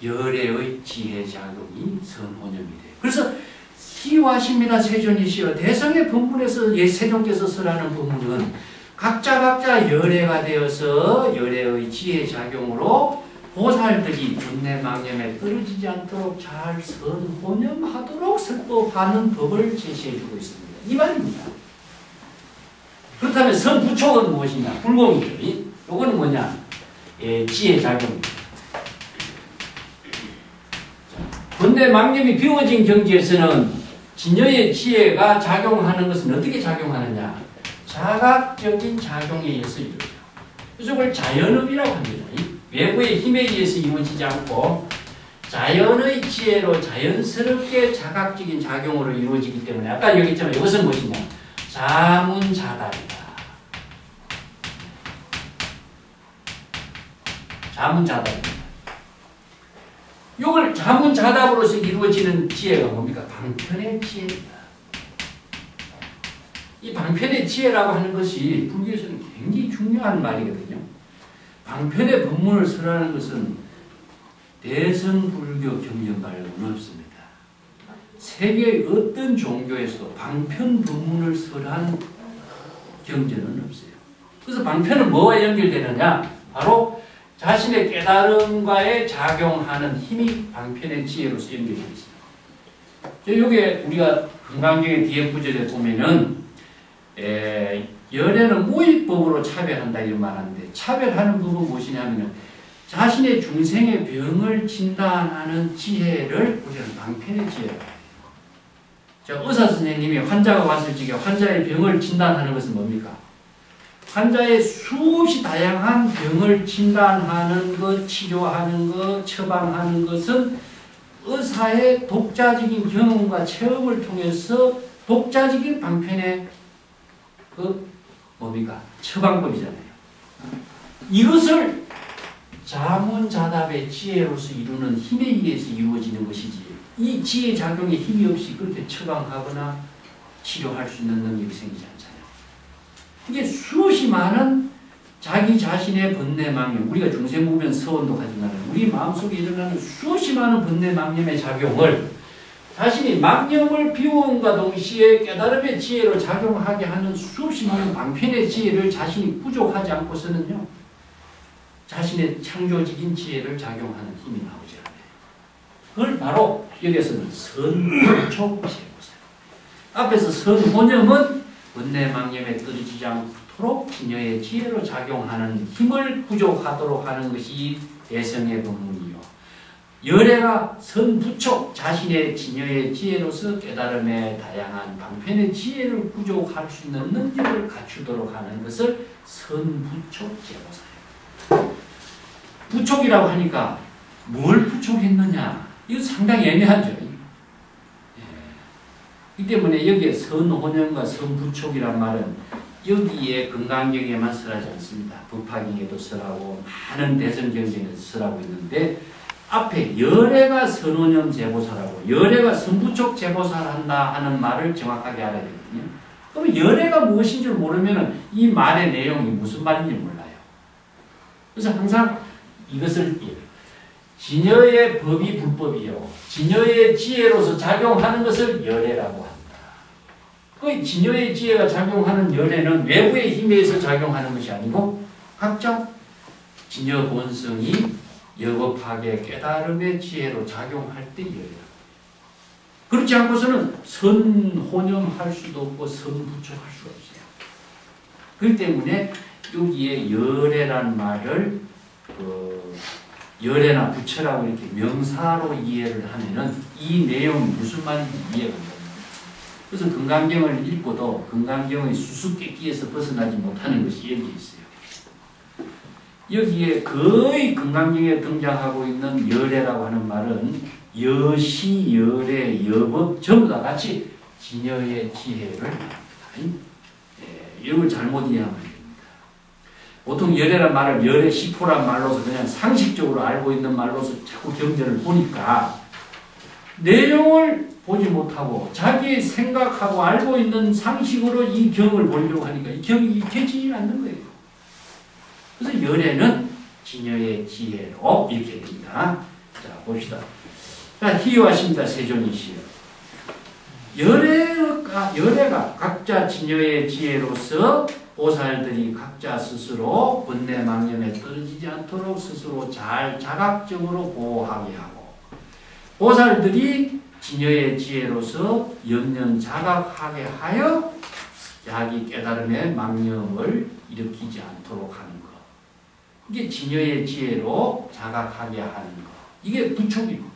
A: 열애의 지혜 작용이 선호념이 돼요. 그래서 희화심이나 세존이시여 대성의 법문에서 세존께서 설하는 법문은 각자 열애가 되어서 열애의 지혜 작용으로 보살들이 번뇌 망념에 떨어지지 않도록 잘 선호념하도록 설법하는 법을 제시해주고 있습니다. 이 말입니다. 그렇다면 선부촉은 무엇이냐? 불공이죠. 이거는 뭐냐? 지혜 작용입니다. 번뇌 망념이 비워진 경지에서는 진여의 지혜가 작용하는 것은 어떻게 작용하느냐? 자각적인 작용에 의해서 이루어져요. 그래서 그걸 자연업이라고 합니다. 외부의 힘에 의해서 이루어지지 않고 자연의 지혜로 자연스럽게 자각적인 작용으로 이루어지기 때문에, 아까 여기 있잖아요. 이것은 무엇이냐? 자문자답이다. 자문자답입니다. 이걸 자문자답으로서 이루어지는 지혜가 뭡니까? 방편의 지혜입니다. 이 방편의 지혜라고 하는 것이 불교에서는 굉장히 중요한 말이거든요. 방편의 법문을 설하는 것은 대성불교 경전 말고는 없습니다. 세계의 어떤 종교에서도 방편 법문을 설한 경전은 없어요. 그래서 방편은 뭐와 연결되느냐? 바로 자신의 깨달음과의 작용하는 힘이 방편의 지혜로서 연결되어 있습니다. 여기에 우리가 금강경의 뒤에 구절에 보면은 열애는 무의법으로 차별한다 이런 말하는데 차별하는 부분 무엇이냐면은 자신의 중생의 병을 진단하는 지혜를 우리는 방편의 지혜라고 해요. 자, 의사 선생님이 환자가 왔을 적에 환자의 병을 진단하는 것은 뭡니까? 환자의 수없이 다양한 병을 진단하는 것, 치료하는 것, 처방하는 것은 의사의 독자적인 경험과 체험을 통해서 독자적인 방편의 뭡니까? 처방법이잖아요. 이것을 자문자답의 지혜로서 이루는 힘에 의해서 이루어지는 것이지 이 지혜 작용에 힘이 없이 그렇게 처방하거나 치료할 수 있는 능력이 생기지 않잖아요. 이게 수없이 많은 자기 자신의 번뇌망념, 우리가 중생무변 서원도 하지만 우리 마음속에 일어나는 수없이 많은 번뇌망념의 작용을 자신이 망념을 비움과 동시에 깨달음의 지혜로 작용하게 하는 수없이 많은 방편의 지혜를 자신이 부족하지 않고서는요, 자신의 창조적인 지혜를 작용하는 힘이 나오지 않아요. 그걸 바로 여기에서는 선부촉제보살. 앞에서 선호념은 번뇌망념에 떨어지지 않도록 진여의 지혜로 작용하는 힘을 부족하도록 하는 것이 대성의 법문이요. 열애가 선부촉 자신의 진여의 지혜로서 깨달음의 다양한 방편의 지혜를 부족할 수 있는 능력을 갖추도록 하는 것을 선부촉제보살이에요. 부촉이라고 하니까 뭘 부촉했느냐? 이거 상당히 애매하죠. 이 때문에 여기에 선호념과 선부촉이란 말은 여기에 건강경에만 설하지 않습니다. 법화경에도 설하고 많은 대성경전에도 설하고 있는데 앞에 열애가 선호념 제보사라고 열애가 선부촉 제보사를 한다 하는 말을 정확하게 알아야 되거든요. 그럼 열애가 무엇인 줄 모르면 이 말의 내용이 무슨 말인지 몰라요. 그래서 항상 이것을 진여의 법이 불법이요. 진여의 지혜로서 작용하는 것을 열애라고 한다. 그 진여의 지혜가 작용하는 열애는 외부의 힘에 의해서 작용하는 것이 아니고 각자 진여 본성이 여겁하게 깨달음의 지혜로 작용할 때 열애다. 그렇지 않고서는 선호념할 수도 없고 선부촉할 수가 없어요. 그렇기 때문에 여기에 열애란 말을 열애나 부처라고 이렇게 명사로 이해를 하면은 이 내용이 무슨 말인지 이해가 됩니다. 그래서 건강경을 읽고도 건강경의 수수께끼에서 벗어나지 못하는 것이 여기 있어요. 여기에 거의 건강경에 등장하고 있는 열애라고 하는 말은 여시, 열애, 여법 전부 다 같이 진여의 지혜를 말합니다. 이걸 잘못 이해하면 됩니다. 보통 열애란 말을 열애 시포란 말로서 그냥 상식적으로 알고 있는 말로서 자꾸 경전을 보니까 내용을 보지 못하고 자기 생각하고 알고 있는 상식으로 이 경을 보려고 하니까 이 경이 익혀지지 않는 거예요. 그래서 열애는 진여의 지혜로 이렇게 됩니다. 자, 봅시다. 자, 희유하십니다. 세존이시여. 열애가 각자 진여의 지혜로서 보살들이 각자 스스로 번뇌망념에 떨어지지 않도록 스스로 잘 자각적으로 보호하게 하고 보살들이 진여의 지혜로서 영영 자각하게 하여 자기 깨달음의 망념을 일으키지 않도록 하는 것. 이게 진여의 지혜로 자각하게 하는 것. 이게 부촉입니다.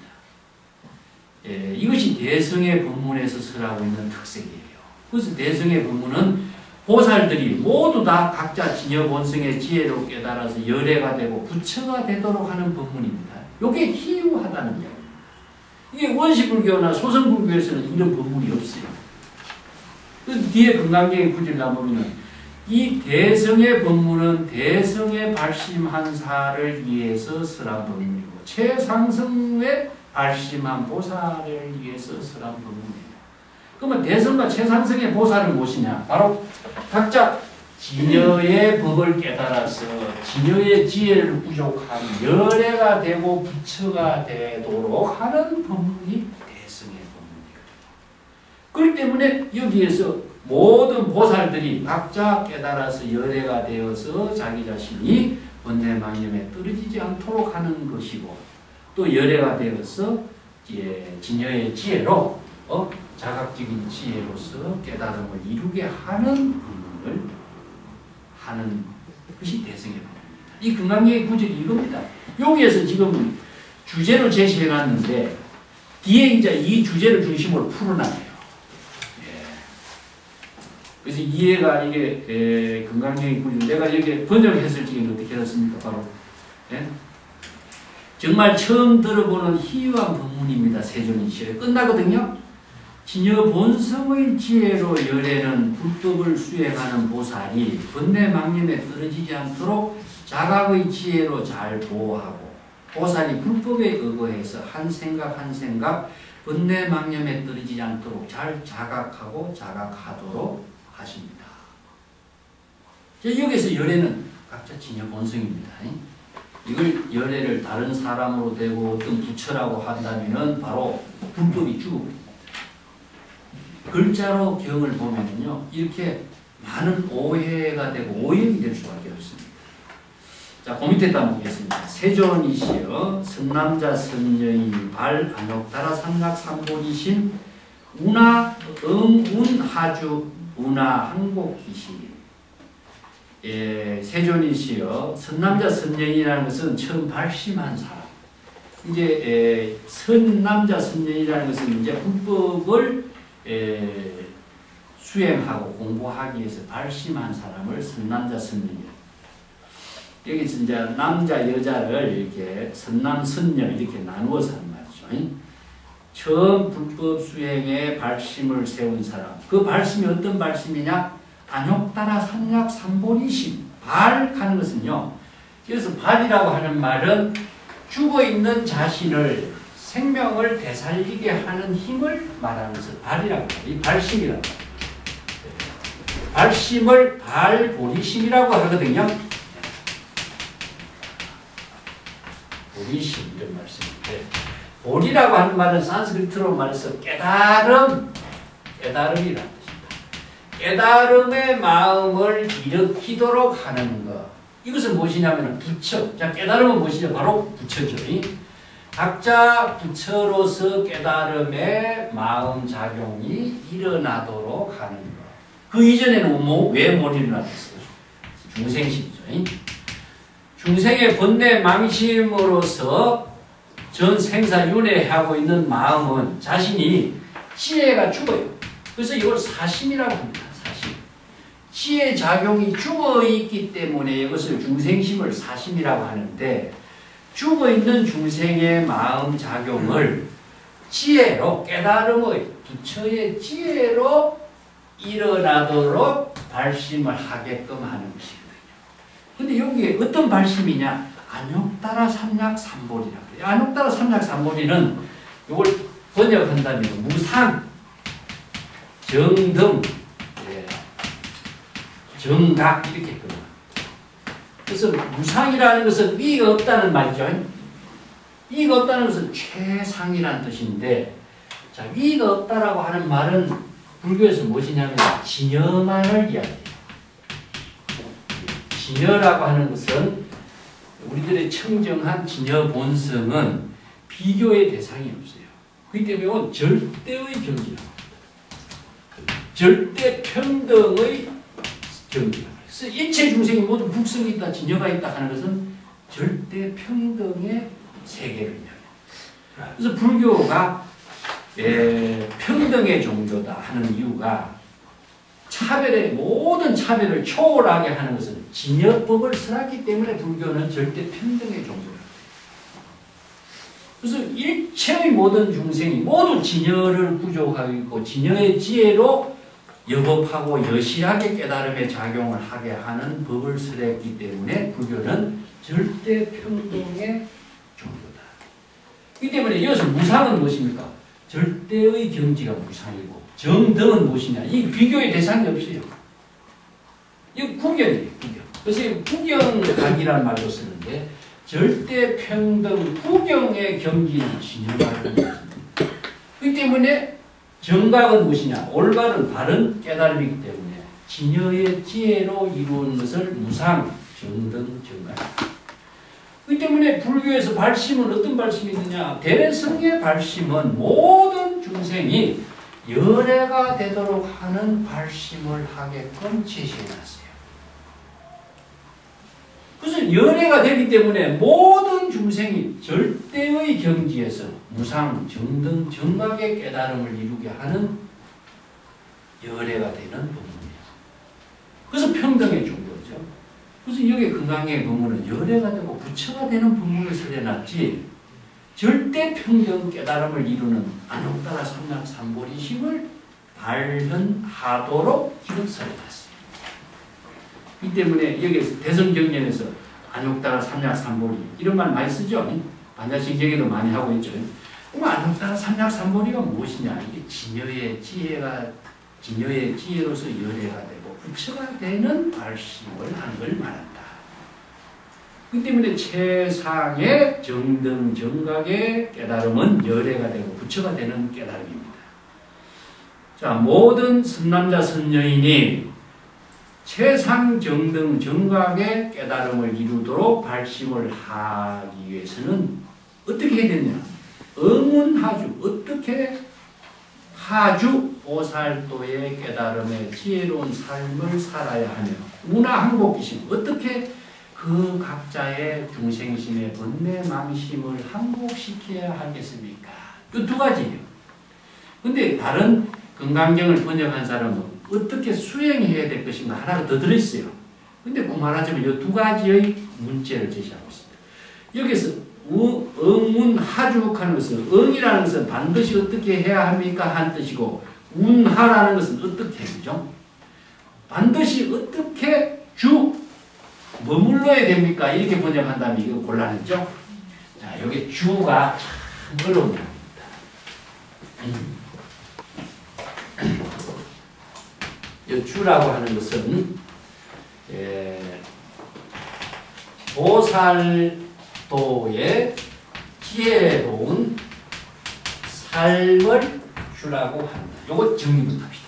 A: 이것이 대성의 법문에서 설하고 있는 특색이에요. 그래서 대성의 법문은 보살들이 모두 다 각자 진여 본성의 지혜로 깨달아서 열애가 되고 부처가 되도록 하는 법문입니다. 이게 희유하다는 이야기입니다. 이게 원시불교나 소성불교에서는 이런 법문이 없어요. 그 뒤에 건강경에 구절 나오면 이 대성의 법문은 대성의 발심한 사를 위해서 설한 법문이고 최상승의 발심한 보살을 위해서 설한 법문이에요. 그러면 대성과 최상승의 보살은 무엇이냐? 바로 각자 진여의 법을 깨달아서 진여의 지혜를 부족한 열애가 되고 부처가 되도록 하는 법문이 대성의 법문이거든요. 그렇기 때문에 여기에서 모든 보살들이 각자 깨달아서 열애가 되어서 자기 자신이 번뇌망념에 떨어지지 않도록 하는 것이고 또 열애가 되어서 진여의 지혜로 자각적인 지혜로서 깨달음을 이루게 하는 법문을 하는 것이 대성의 법입니다. 이 금강경의 구절이 이겁니다. 여기에서 지금 주제로 제시해놨는데 뒤에 이제 이 주제를 중심으로 풀어놨네요. 그래서 이해가 이게 금강경의 구절, 내가 여기 번역했을 적에는 어떻게 했습니까? 바로 정말 처음 들어보는 희유한 법문입니다. 세존이시에 끝나거든요. 진여 본성의 지혜로 열애는 불법을 수행하는 보살이 번뇌망념에 떨어지지 않도록 자각의 지혜로 잘 보호하고 보살이 불법에 의거해서 한 생각 한 생각 번뇌망념에 떨어지지 않도록 잘 자각하고 자각하도록 하십니다. 여기서 열애는 각자 진여 본성입니다. 이걸 열애를 다른 사람으로 대고 어떤 부처라고 한다면은 바로 불법이 죽어버립니다. 글자로 경을 보면은요, 이렇게 많은 오해가 되고 오염이 될 수밖에 없습니다. 자, 그 밑에 딱 보겠습니다. 세존이시여 선남자 선녀인 발 안욕따라 삼각삼본이신 운하 응운하주 운하 항복기시. 세존이시여 선남자 선녀인이라는 것은 처음 발심한 사람. 이제 선남자 선녀인이라는 것은 이제 불법을 수행하고 공부하기 위해서 발심한 사람을 선남자 선녀인. 여기서 이제 남자 여자를 이렇게 선남 선녀 이렇게 나누어서 하는 말이죠. 처음 불법 수행에 발심을 세운 사람. 그 발심이 어떤 발심이냐? 안욕따라 삼약삼본이심. 발하는 것은요. 그래서 발이라고 하는 말은 죽어있는 자신을 생명을 되살리게 하는 힘을 말하는 것을 발이라고 해요. 이 발심이라고 해요. 발심을 발보리심이라고 하거든요. 보리심 이런 말씀인데 보리라고 하는 말은 산스크리트로 말해서 깨달음이라는 뜻입니다. 깨달음의 마음을 일으키도록 하는 것. 이것은 무엇이냐면 부처. 자, 깨달음은 무엇이냐? 바로 부처죠. 각자 부처로서 깨달음의 마음작용이 일어나도록 하는 것. 그 이전에는 왜 못 일어났겠어요? 중생심이죠. 중생의 번뇌 망심으로서 전 생사윤회하고 있는 마음은 자신이 지혜가 죽어요. 그래서 이걸 사심이라고 합니다. 사심. 지혜 작용이 죽어있기 때문에 이것을 중생심을 사심이라고 하는데 죽어있는 중생의 마음 작용을 지혜로 깨달음의 부처의 지혜로 일어나도록 발심을 하게끔 하는 것이거든요. 근데 여기에 어떤 발심이냐? 안욕따라 삼약삼보리라고 해요. 안욕따라 삼약삼보리는 이걸 번역한다면 무상, 정등, 정각 이렇게 했거든요. 그래서 무상이라는 것은 위가 없다는 말이죠. 위가 없다는 것은 최상이라는 뜻인데, 자, 위가 없다라고 하는 말은 불교에서 무엇이냐면 진여만을 이야기해요. 진여라고 하는 것은 우리들의 청정한 진여 본성은 비교의 대상이 없어요. 그렇기 때문에 절대의 경지라고 합니다. 절대 평등의 경지라고 합니다. 그래서 일체 중생이 모두 북성이 있다, 진여가 있다 하는 것은 절대 평등의 세계를 이야기합니다. 그래서 불교가 평등의 종교다 하는 이유가 모든 차별을 초월하게 하는 것은 진여법을 설했기 때문에 불교는 절대 평등의 종교다. 그래서 일체의 모든 중생이 모두 진여를 구족하고 있고 진여의 지혜로 여법하고 여실하게 깨달음의 작용을 하게 하는 법을 설했기 때문에 불교는 절대 평등의 종교다. 이 때문에 이어서 무상은 무엇입니까? 절대의 경지가 무상이고 정등은 무엇이냐? 이 비교의 대상이 없어요. 이거 구경이에요. 구경. 그래서 구경각이라는 말도 쓰는데 절대 평등 구경의 경지는 진여라는 것입니다. 그렇기 때문에 정각은 무엇이냐? 올바른 바른 깨달음이기 때문에 진여의 지혜로 이루는 것을 무상, 정등, 정각. 그렇기 때문에 불교에서 발심은 어떤 발심이 있느냐? 대래성의 발심은 모든 중생이 열애가 되도록 하는 발심을 하게끔 제시해놨어요. 그래서 열애가 되기 때문에 모든 중생이 절대의 경지에서 무상, 정등, 정각의 깨달음을 이루게 하는 열애가 되는 법문이에요. 그래서 평등해 준 거죠. 그래서 여기 건강의 법문은 열애가 되고 부처가 되는 법문을 설해놨지 절대 평등 깨달음을 이루는 안욕따라 삼약삼보리심을 발현하도록 지금 설해놨어요. 이 때문에 여기서 대성경전에서 안욕따라 삼약삼보리 이런 말 많이 쓰죠. 반자신경에도 많이 하고 있죠. 그럼 안욕따라 삼약삼보리가 무엇이냐? 이게 진여의 지혜로서 열애가 되고 부처가 되는 발심을 하는 걸 말한다. 그 때문에 최상의 정등 정각의 깨달음은 열애가 되고 부처가 되는 깨달음입니다. 자, 모든 선남자 선여인이 최상 정등 정각의 깨달음을 이루도록 발심을 하기 위해서는 어떻게 해야 되냐? 응운하주, 어떻게 하주 보살도의 깨달음의 지혜로운 삶을 살아야 하며 운하항복기심, 어떻게 그 각자의 중생심의 번뇌망심을 항복시켜야 하겠습니까? 이 두 가지예요. 근데 다른 건강경을 번역한 사람은 어떻게 수행해야 될 것인가 하나가 더 들어있어요. 근데 그 말하자면 이 두 가지의 문제를 제시하고 있습니다. 여기서 응운하죽하는 것은 응이라는 것은 반드시 어떻게 해야 합니까? 한 뜻이고 운하라는 것은 어떻게 해야죠? 반드시 어떻게 머물러야 됩니까? 이렇게 번역한다면 이거 곤란했죠? 자, 여기 주가 참 어려운 겁니다. 이 주라고 하는 것은 보살도의 지혜로운 삶을 주라고 한다. 요거 정리부터 합시다.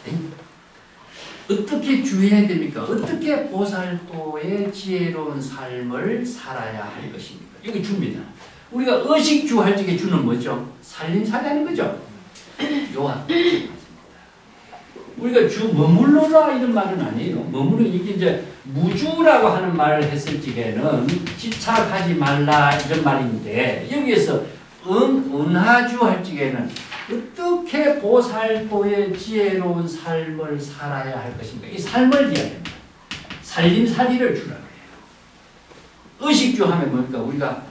A: 어떻게 주해야 됩니까? 어떻게 보살도의 지혜로운 삶을 살아야 할 것입니까? 여기 주입니다. 우리가 의식주 할 적에 주는 뭐죠? 살림살이하는 거죠. 요한. 우리가 머물러라 이런 말은 아니에요. 이게 이제 무주라고 하는 말을 했을 적에는 집착하지 말라 이런 말인데 여기에서 은하주 할 적에는 어떻게 보살도의 지혜로운 삶을 살아야 할 것인가. 이 삶을 이야기합니다. 살림살이를 주라고 해요. 의식주 하면 뭡니까? 우리가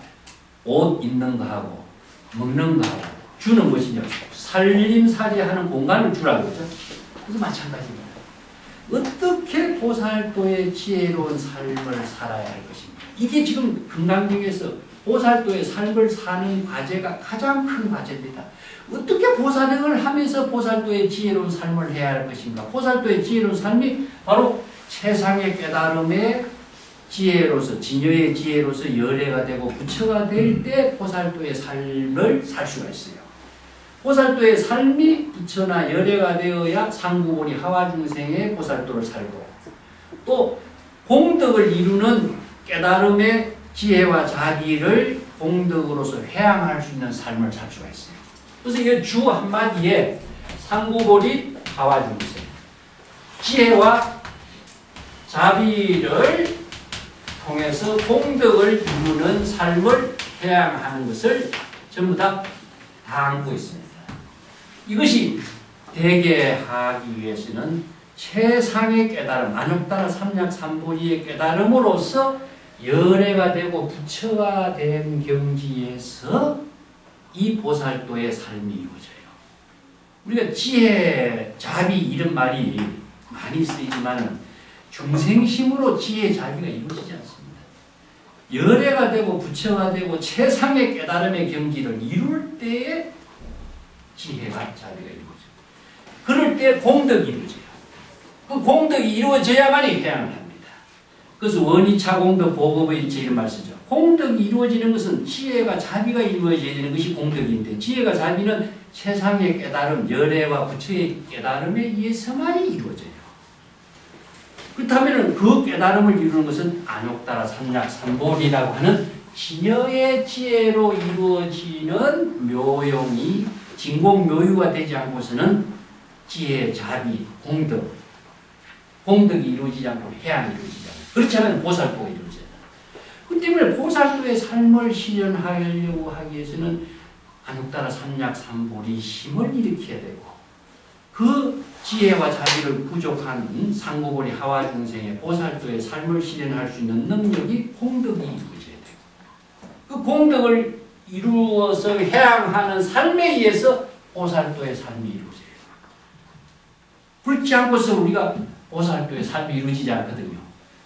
A: 옷 입는 거 하고 먹는 거 하고 주는 것이냐. 살림살이 하는 공간을 주라고 그러죠. 그래서 마찬가지입니다. 어떻게 보살도의 지혜로운 삶을 살아야 할 것인가. 이게 지금 금강경에서 보살도의 삶을 사는 과제가 가장 큰 과제입니다. 어떻게 보살행을 하면서 보살도의 지혜로운 삶을 해야 할 것인가. 보살도의 지혜로운 삶이 바로 최상의 깨달음의 지혜로서 진여의 지혜로서 열애가 되고 부처가 될 때 보살도의 삶을 살 수가 있어요. 보살도의 삶이 부처나 열애가 되어야 상구본이 하와중생의 보살도를 살고 또 공덕을 이루는 깨달음의 지혜와 자비를 공덕으로서 회양할 수 있는 삶을 살 수가 있어요. 그래서 이 주 한마디에 상구본이 하와중생 지혜와 자비를 통해서 공덕을 이루는 삶을 회양하는 것을 전부 다 안고 있습니다. 이것이 되게 하기 위해서는 최상의 깨달음, 안욕따라 삼약삼보리의 깨달음으로서 열애가 되고 부처가 된 경지에서 이 보살도의 삶이 이루어져요. 우리가 지혜, 자비 이런 말이 많이 쓰이지만 중생심으로 지혜, 자비가 이루어지지 않습니다. 열애가 되고 부처가 되고 최상의 깨달음의 경지를 이룰 때에 지혜가 자비가 이루어져요. 그럴 때 공덕이 이루어져요. 그 공덕이 이루어져야만이 회양을 합니다. 그래서 원이차 공덕 보법의 일체 이런 말 쓰죠. 공덕이 이루어지는 것은 지혜가 자비가 이루어져야 되는 것이 공덕인데 지혜가 자비는 최상의 깨달음, 열애와 부처의 깨달음에 의해서만이 이루어져요. 그렇다면 그 깨달음을 이루는 것은 안욕따라 삼약삼보리라고 하는 진여의 지혜로 이루어지는 묘용이 진공묘유가 되지 않고서는 지혜, 자비, 공덕이 이루어지지 않고 해양이 이루어지지 않아요. 그렇지 않으면 보살도가 이루어져요. 그 때문에 보살도의 삶을 실현하려고 하기 위해서는 안욕따라 삼약삼보리 힘을 일으켜야 되고 그 지혜와 자비를 부족한 상고보리 하와 중생의 보살도의 삶을 실현할 수 있는 능력이 공덕이 이루어져야 되고 그 공덕을 이루어서 해양하는 삶에 의해서 보살도의 삶이 이루어져요. 그렇지 않고서 우리가 보살도의 삶이 이루어지지 않거든요.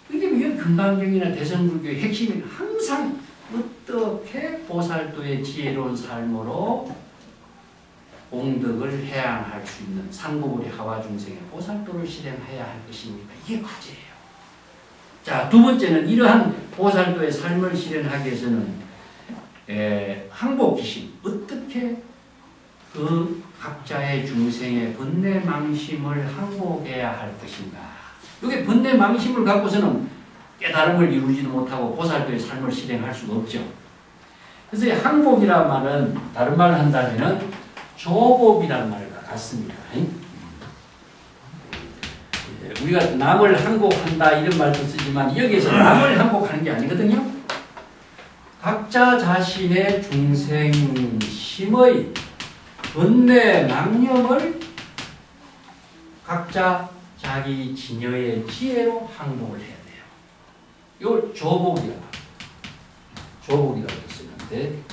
A: 그게 왜 금강경이나 대성불교의 핵심이 항상 어떻게 보살도의 지혜로운 삶으로 공덕을 해양할 수 있는 상고보리 하와 중생의 보살도를 실행해야 할 것입니까? 이게 과제예요. 자, 두 번째는 이러한 보살도의 삶을 실현하기 위해서는 항복기심, 어떻게 그 각자의 중생의 번뇌망심을 항복해야 할 것인가. 이게 번뇌망심을 갖고서는 깨달음을 이루지도 못하고 보살도의 삶을 실행할 수가 없죠. 그래서 항복이라는 말은 다른 말을 한다면 조복이라는 말과 같습니다. 우리가 남을 항복한다 이런 말도 쓰지만 여기에서 남을 항복하는 게 아니거든요. 각자 자신의 중생심의 번뇌망념을 각자 자기 진여의 지혜로 항복을 해야 돼요. 이걸 조복이라고 쓰는데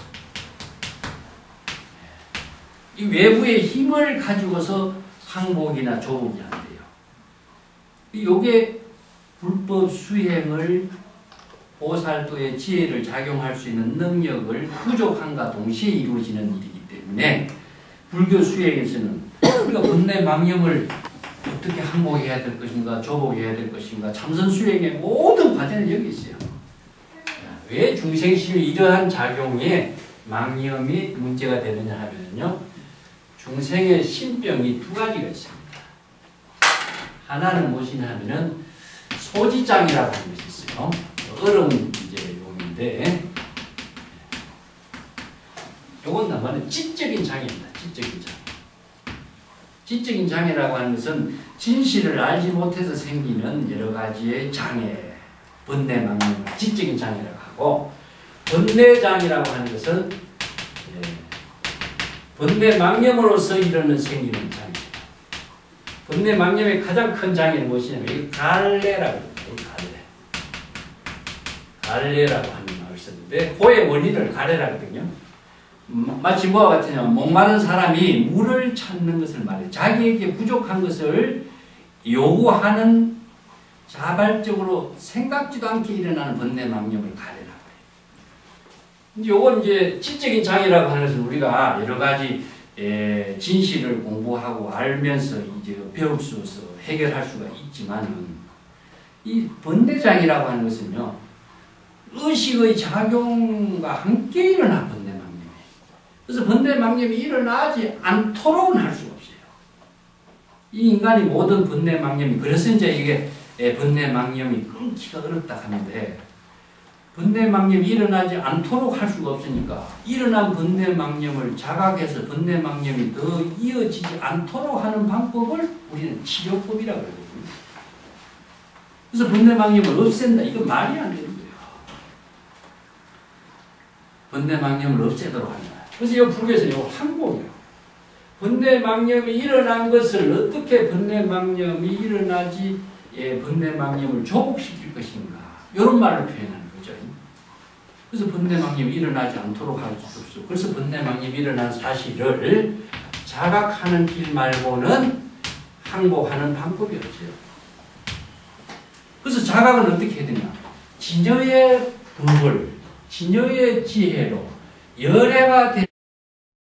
A: 이 외부의 힘을 가지고서 항복이나 조복이 안 돼요. 이게 불법 수행을 보살도의 지혜를 작용할 수 있는 능력을 부족함과 동시에 이루어지는 일이기 때문에 불교 수행에서는 우리가 번뇌망념을 어떻게 항복해야 될 것인가 조복해야 될 것인가 참선 수행의 모든 과제는 여기 있어요. 왜 중생심이 이러한 작용에 망념이 문제가 되느냐 하면요. 중생의 신병이 두 가지가 있습니다. 하나는 무엇이냐 하면은 소지장이라고 하는 것이 있어요. 어려운 이제 용인데 요건 나만의 지적인 장애입니다. 지적인 장애. 지적인 장애라고 하는 것은 진실을 알지 못해서 생기는 여러 가지의 장애, 번뇌망념, 지적인 장애라고 하고 번뇌장애라고 하는 것은 번뇌망념으로서 이르는 생기는 장애. 번뇌망념의 가장 큰 장애는 무엇이냐면 이 갈래라고 합니다. 갈래라고 하는 말을 썼는데 고의 원인을 갈래라거든요. 마치 뭐와 같으냐면 목마른 사람이 물을 찾는 것을 말해요. 자기에게 부족한 것을 요구하는 자발적으로 생각지도 않게 일어나는 번뇌망념을 갈래라고 해요. 요건 이제 지적인 장애라고 하는 것은 우리가 여러 가지 진실을 공부하고 알면서 이제 배울 수 있어 해결할 수가 있지만은 이 번뇌장애라고 하는 것은요 의식의 작용과 함께 일어나 번뇌망념이. 그래서 번뇌망념이 일어나지 않도록은 할 수가 없어요. 이 인간이 모든 번뇌망념이 그래서 이제 이게 번뇌망념이 끊기가 어렵다 하는데 번뇌망념이 일어나지 않도록 할 수가 없으니까 일어난 번뇌망념을 자각해서 번뇌망념이 더 이어지지 않도록 하는 방법을 우리는 치료법이라고 그러거든요. 그래서 번뇌망념을 없앤다. 이건 말이 안 되는 거예요. 번뇌망념을 없애도록 한다. 그래서 이 불교에서 이거 항복이에요. 번뇌망념이 일어난 것을 어떻게 번뇌망념이 일어나지 번뇌망념을 조복시킬 것인가 이런 말을 표현하는 거죠. 그래서 번뇌망념이 일어나지 않도록 할 수 없어. 그래서 번뇌망념이 일어난 사실을 자각하는 길 말고는 항복하는 방법이 없어요. 그래서 자각은 어떻게 해야 되냐. 진여의 법을 진여의 지혜로 열애가 된